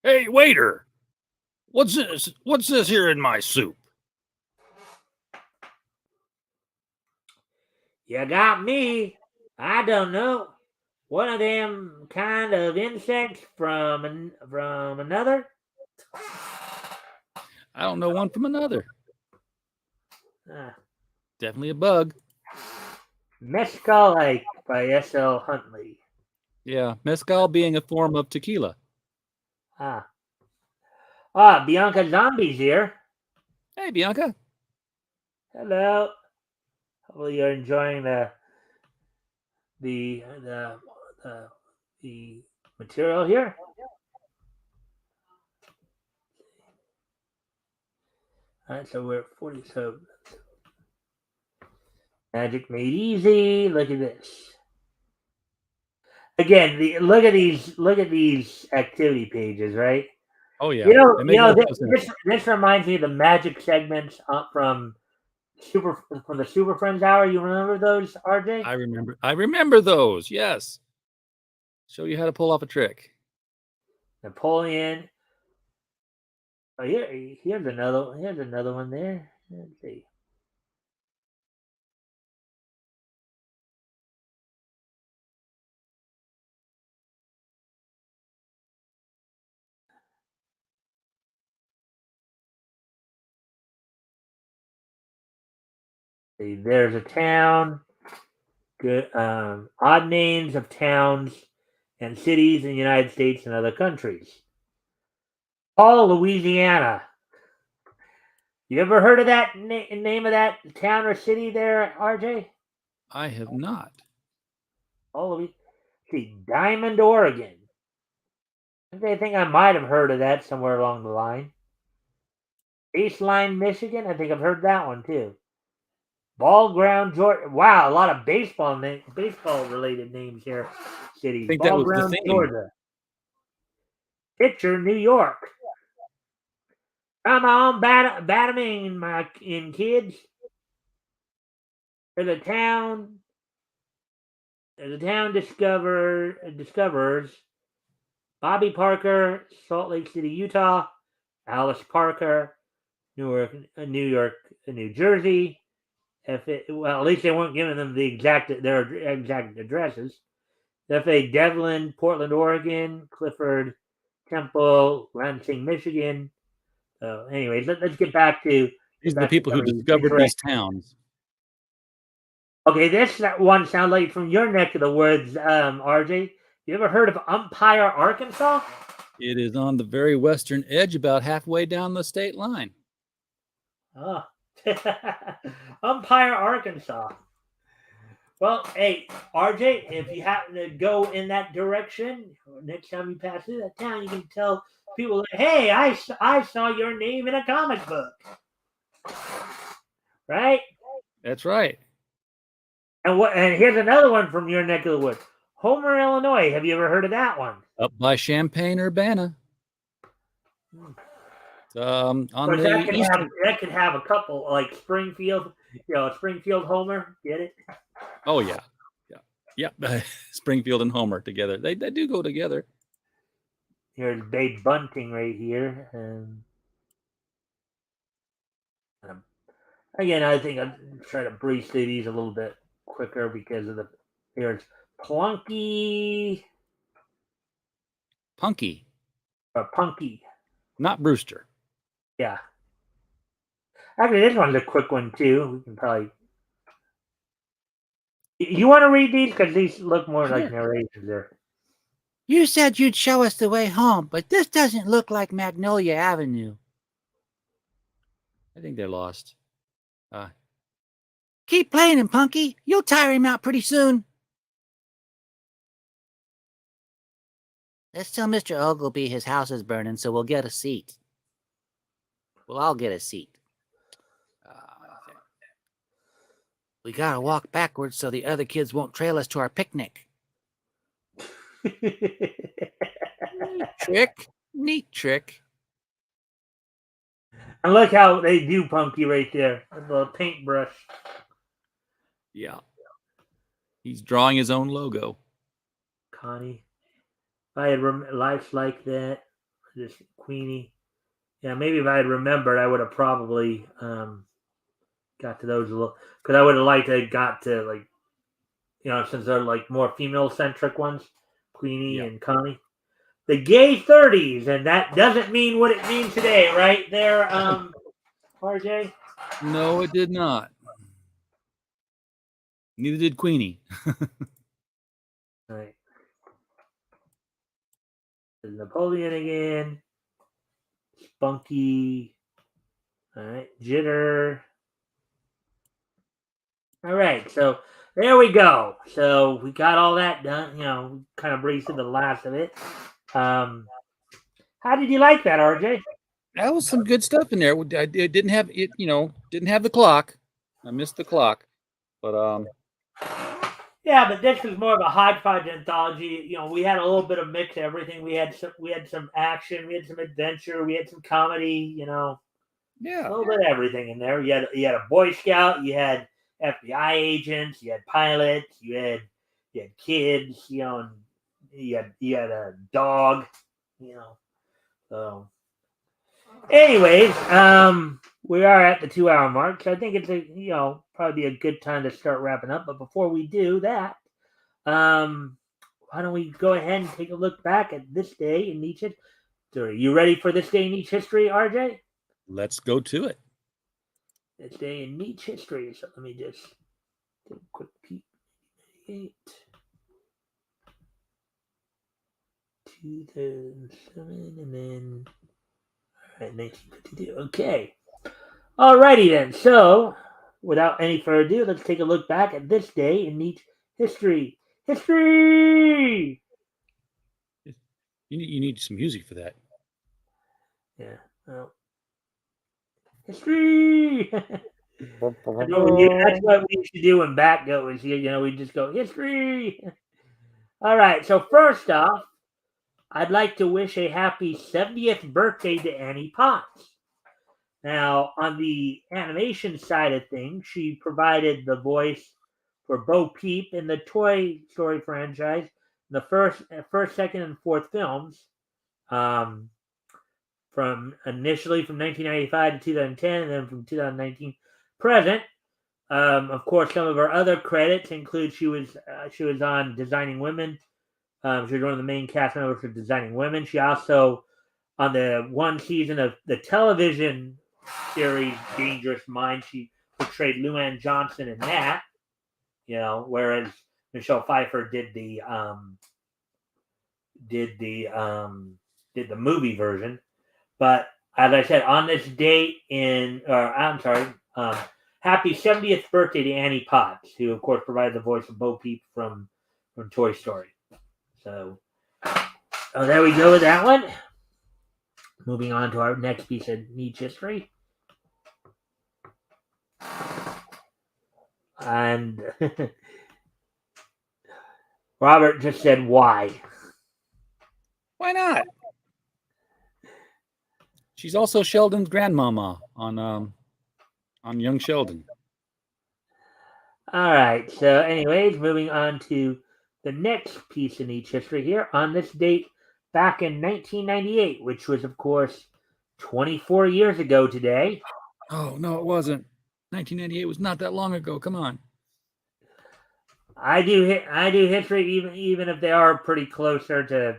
Hey, waiter! What's this? What's this here in my soup? You got me. I don't know. One of them kind of insects from another. I don't know one from another. Uh, Definitely a bug. Mescal Lake by S.L. Huntley. Yeah, mezcal being a form of tequila. Bianca Zombie's here. Hey, Bianca. Hello. Hopefully you're enjoying the material here. All right, so we're at 40. So Magic Made Easy. Look at this. Again, look at these activity pages, right? Oh yeah, You know, they make no sense. this reminds me of the magic segments from the Super Friends Hour. You remember those, RJ? I remember those. Yes, show you how to pull off a trick. Napoleon. Oh, here's another one there. Let's see. See, there's a town. Good. Odd names of towns and cities in the United States and other countries. Paul, Louisiana. You ever heard of that name of that town or city there, RJ? I have not. Oh, see, Diamond, Oregon. I think I might have heard of that somewhere along the line. Baseline, Michigan. I think I've heard that one too. Ball Ground, Georgia. Wow, a lot of baseball related names here. Cities. I think that Ball was the Ground, theme. Georgia. Pitcher, New York. Come on, bat 'em in, kids. For the town discoverers. Bobby Parker, Salt Lake City, Utah. Alice Parker, New Jersey. At least they weren't giving them their exact addresses. F.A. Devlin, Portland, Oregon. Clifford Temple, Lansing, Michigan. So, anyways, let's get back to. These are the people who discovered these towns. Okay, this one sounds like from your neck of the woods, RJ. You ever heard of Umpire, Arkansas? It is on the very western edge, about halfway down the state line. Oh. Umpire, Arkansas. Well, hey, RJ, if you happen to go in that direction, next time you pass through that town, you can tell people, hey, I saw your name in a comic book. Right? That's right. And here's another one from your neck of the woods. Homer, Illinois. Have you ever heard of that one? Up by Champaign-Urbana. On that could have a couple, like Springfield, Springfield, Homer. Get it? Oh yeah. Springfield and Homer together. They do go together. Here's Babe Bunting right here. Again, I think I'm trying to breeze through these a little bit quicker because of here's Plunky. Punky. Punky. Not Brewster. Yeah. Actually, this one's a quick one too. We can probably. You want to read these because these look more like narrations there. You said you'd show us the way home, but this doesn't look like Magnolia Avenue. I think they're lost. Keep playing him, Punky. You'll tire him out pretty soon. Let's tell Mr. Ogleby his house is burning, so we'll get a seat. We'll all get a seat. We gotta walk backwards so the other kids won't trail us to our picnic. Neat trick. And look how they do Punky right there with the paintbrush. Yeah. He's drawing his own logo. Connie. If I had life like that, just Queenie. Yeah, maybe if I had remembered, I would have probably got to those a little. Because I would have liked to have got to, since they're like more female-centric ones, Queenie and Connie. The gay 30s, and that doesn't mean what it means today, right there, RJ? No, it did not. Neither did Queenie. All right. Napoleon again. Spunky. All right. Jitter. All right. So there we go. So we got all that done. We kind of breezed through the last of it. How did you like that, RJ? That was some good stuff in there. It didn't have it, didn't have the clock. I missed the clock, but Yeah, but this was more of a hodgepodge anthology. We had a little bit of mix of everything. We had some action, we had some adventure, we had some comedy. A yeah, little bit of everything in there. You had a Boy Scout, you had FBI agents, you had pilots, you had kids, and you had a dog, So, anyways, we are at the 2 hour mark, so I think it's probably be a good time to start wrapping up. But before we do that, why don't we go ahead and take a look back at this day in Nietzsche history? You ready for this day in Nietzsche history, RJ? let's go to it. This day in Nietzsche history. So let me just take a quick peek. 2007, and then 1952. Okay. Alrighty then. So, without any further ado, let's take a look back at this day in Nietzsche history. History! You need some music for that. Yeah. Well, history! That's what we used to do when back goes. We just go, history! All right. So, first off, I'd like to wish a happy 70th birthday to Annie Potts. Now, on the animation side of things, she provided the voice for Bo Peep in the Toy Story franchise, the first, second, and fourth films, from initially from 1995 to 2010, and then from 2019 present. Of course, some of her other credits include she was on Designing Women. She was one of the main cast members for Designing Women. She also, on the one season of the television series Dangerous Minds, she portrayed Luann Johnson in that. Whereas Michelle Pfeiffer did the movie version. But as I said, on this date happy 70th birthday to Annie Potts, who of course provided the voice of Bo Peep from Toy Story. So, there we go with that one. Moving on to our next piece of Nietzsche history. And Robert just said, why? Why not? She's also Sheldon's grandmama on Young Sheldon. All right. So, anyways, moving on to the next piece in Nietzsche history here. On this date, back in 1998, which was, of course, 24 years ago today. Oh, no, it wasn't. 1998 was not that long ago. Come on. I do history even if they are pretty closer to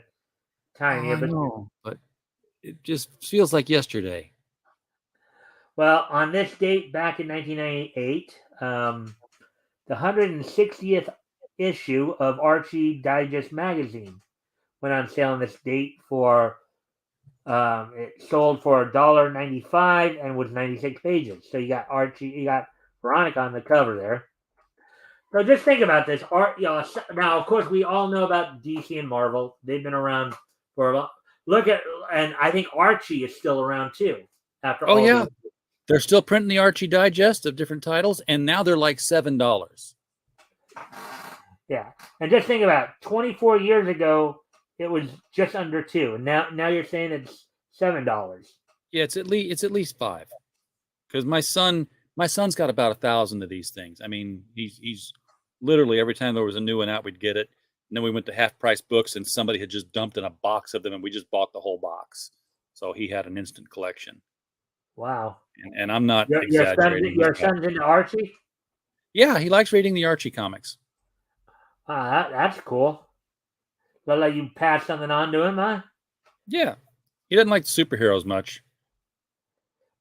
time here. But it just feels like yesterday. Well, on this date, back in 1998, the 160th issue of Archie Digest magazine went on sale on this date for it sold for $1.95 and was 96 pages. So you got Archie, you got Veronica on the cover there. So just think about this. Now, of course, we all know about DC and Marvel. They've been around for a long. And I think Archie is still around too. After all yeah, these. They're still printing the Archie Digest of different titles, and now they're like $7. Yeah, and just think about it. 24 years ago, it was just under $2, and now you're saying it's $7. Yeah, it's at least $5. Because my son's got about 1,000 of these things. I mean, he's literally every time there was a new one out, we'd get it. And then we went to Half Price Books, and somebody had just dumped in a box of them, and we just bought the whole box. So he had an instant collection. Wow. And I'm not exaggerating. Your son's into Archie? Yeah, he likes reading the Archie comics. That's cool. Look like you passed something on to him, huh? Yeah. He doesn't like superheroes much.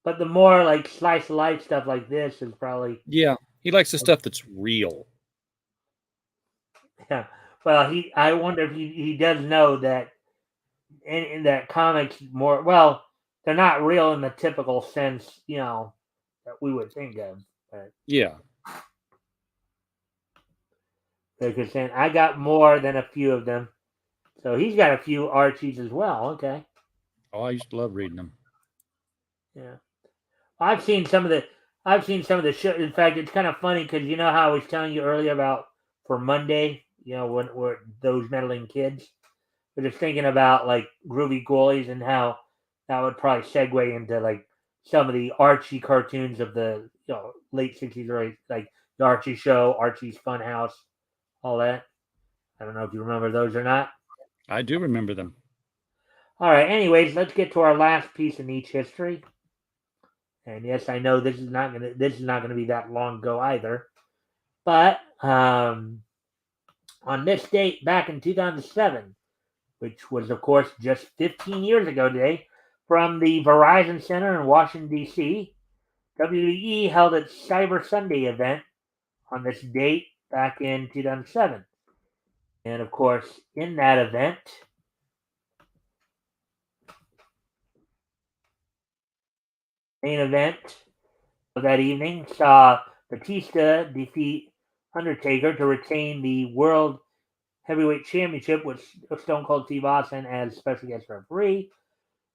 But the more like slice of life stuff like this is probably... Yeah, he likes the stuff that's real. Yeah. Well, I wonder if he does know that in that comics more... Well, they're not real in the typical sense, that we would think of. But, yeah. Because saying, I got more than a few of them. So he's got a few Archies as well. Okay. Oh, I used to love reading them. Yeah, I've seen some of the show. In fact, it's kind of funny because you know how I was telling you earlier about for Monday, when we're those meddling kids. But just thinking about like groovy goalies and how that would probably segue into like some of the Archie cartoons of the late '60s, or like the Archie show, Archie's Funhouse, all that. I don't know if you remember those or not. I do remember them. All right. Anyways, let's get to our last piece in each history. And yes, I know this is not gonna be that long ago either. But on this date back in 2007, which was of course just 15 years ago today, from the Verizon Center in Washington D.C., WWE held its Cyber Sunday event on this date back in 2007. And of course, in that event, main event of that evening saw Batista defeat Undertaker to retain the World Heavyweight Championship with Stone Cold Steve Austin as special guest referee.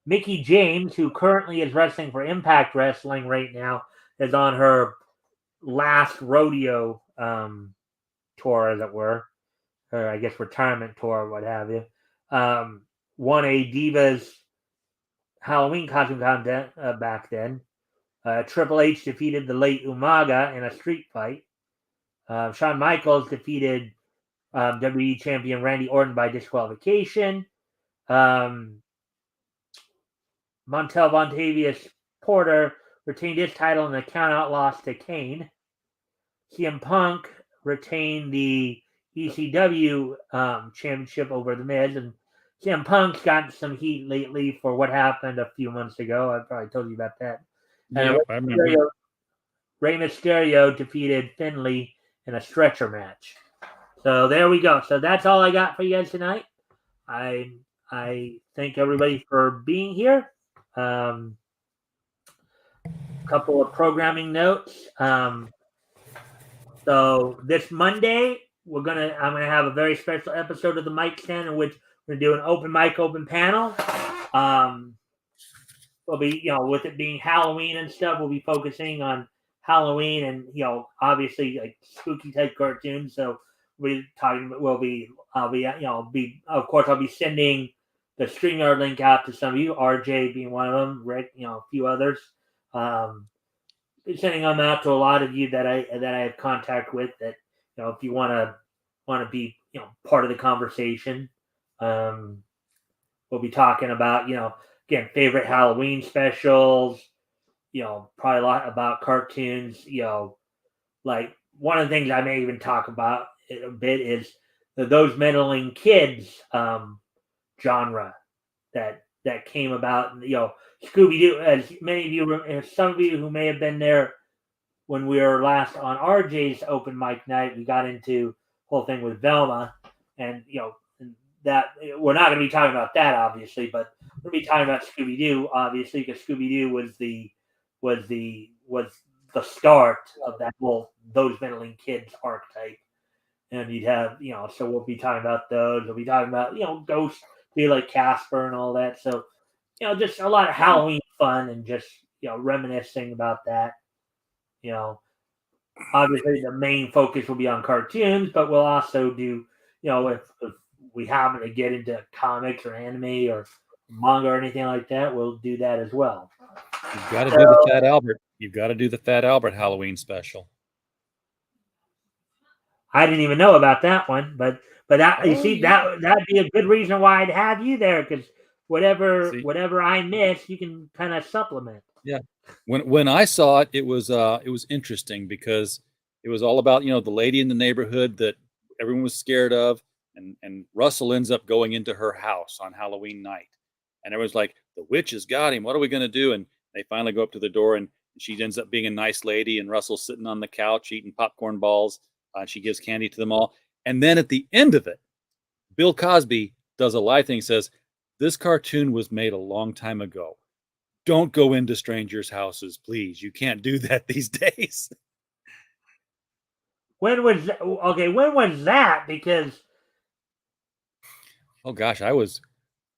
Mickie James, who currently is wrestling for Impact Wrestling right now, is on her last rodeo tour, as it were, or I guess retirement tour, what have you. Won a Divas Halloween costume contest back then. Triple H defeated the late Umaga in a street fight. Shawn Michaels defeated WWE champion Randy Orton by disqualification. Montel Vontavious Porter retained his title in a count-out loss to Kane. CM Punk retained the ECW championship over The Miz, and CM Punk's gotten some heat lately for what happened a few months ago. I probably told you about that. And Yep, I remember. Rey Mysterio defeated Finlay in a stretcher match. So there we go. So that's all I got for you guys tonight. I thank everybody for being here. Couple of programming notes. So this Monday, I'm gonna have a very special episode of the Mikestand in which we're gonna do an open mic, open panel. We'll be, with it being Halloween and stuff, we'll be focusing on Halloween and obviously like spooky type cartoons. So I'll be of course I'll be sending the StreamYard link out to some of you, RJ being one of them, Rick, a few others. Sending them out to a lot of you that I have contact with that, if you want to be, part of the conversation. We'll be talking about, again, favorite Halloween specials, probably a lot about cartoons, like one of the things I may even talk about a bit is those meddling kids genre that came about, Scooby-Doo, as many of you, some of you who may have been there when we were last on RJ's open mic night, we got into the whole thing with Velma, and that we're not going to be talking about that obviously, but we're going to be talking about Scooby-Doo obviously, because Scooby-Doo was the start of that whole those meddling kids archetype, and you'd have so we'll be talking about those. We'll be talking about ghosts, be like Casper and all that. So just a lot of Halloween fun and just reminiscing about that. Obviously the main focus will be on cartoons, but we'll also do if we happen to get into comics or anime or manga or anything like that, we'll do that as well. You've got to do the Fat Albert. You've got to do the Fat Albert Halloween special. I didn't even know about that one, but that that'd be a good reason why I'd have you there, because whatever I miss, you can kind of supplement. Yeah, when I saw it, it was interesting because it was all about the lady in the neighborhood that everyone was scared of, and Russell ends up going into her house on Halloween night, and everyone's like, the witch has got him. What are we gonna do? And they finally go up to the door, and she ends up being a nice lady, and Russell's sitting on the couch eating popcorn balls. She gives candy to them all. And then at the end of it, Bill Cosby does a live thing, says, this cartoon was made a long time ago. Don't go into strangers' houses, please. You can't do that these days. When was that? Because oh gosh, I was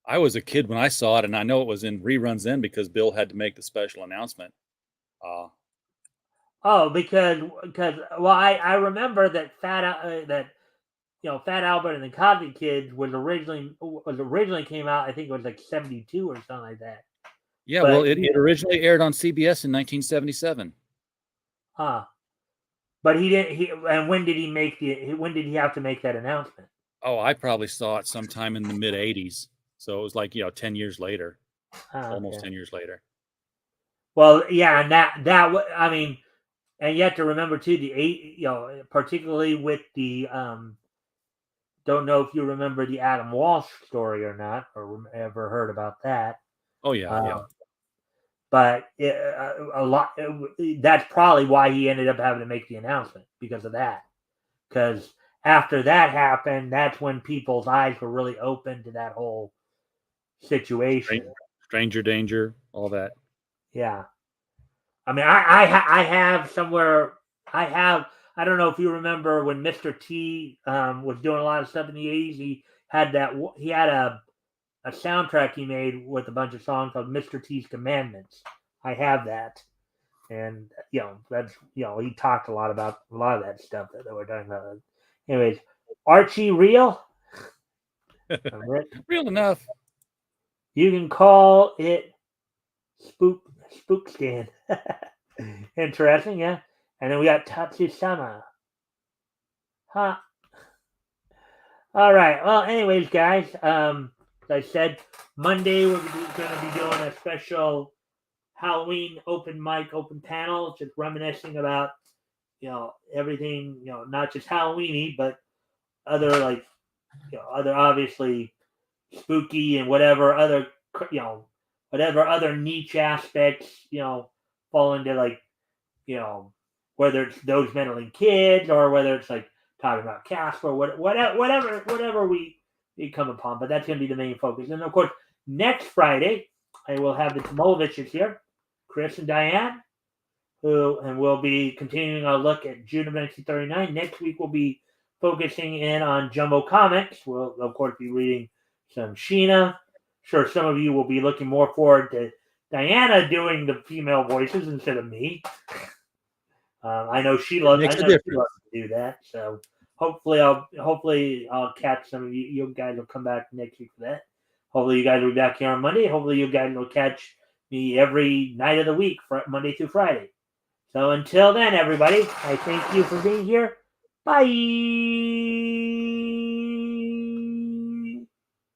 I was a kid when I saw it, and I know it was in reruns then because Bill had to make the special announcement. Oh, because well, I remember that Fat Albert and the Cosby Kids was originally came out. I think it was like 72 or something like that. Yeah, But well, it originally aired on CBS in 1977. But he didn't. And when did he make When did he have to make that announcement? Oh, I probably saw it sometime in the mid 80s. So it was like, 10 years later, almost Okay. 10 years later. Well, yeah, and I mean, and you have to remember too particularly with the don't know if you remember the Adam Walsh story or not, or ever heard about that. Oh, yeah. But that's probably why he ended up having to make the announcement, because of that. Because after that happened, that's when people's eyes were really open to that whole situation. Stranger danger, all that. Yeah. I mean, I have somewhere. I don't know if you remember when Mr. T was doing a lot of stuff in the 80s. He had a soundtrack he made with a bunch of songs called Mr. T's Commandments. I have that, and that's he talked a lot about a lot of that stuff that they were talking about. Anyways, Archie Real, Real enough. you can call it spook scan. Interesting, yeah. And then we got Tatsusama. Huh. All right. Well, anyways, guys, as I said, Monday we're going to be doing a special Halloween open mic, open panel, just reminiscing about everything, not just Halloweeny, but other other obviously spooky and whatever other niche aspects fall into whether it's those mentally kids or whether it's like talking about Casper, whatever we come upon. But that's going to be the main focus. And of course, next Friday, I will have the Tomoviches here, Chris and Diane, and we'll be continuing our look at June of 1939. Next week, we'll be focusing in on Jumbo Comics. We'll, of course, be reading some Sheena. Sure, some of you will be looking more forward to Diana doing the female voices instead of me. I know she loves to do that. So hopefully I'll catch some of you. You guys will come back next week for that. Hopefully you guys will be back here on Monday. Hopefully you guys will catch me every night of the week, Monday through Friday. So until then, everybody, I thank you for being here. Bye.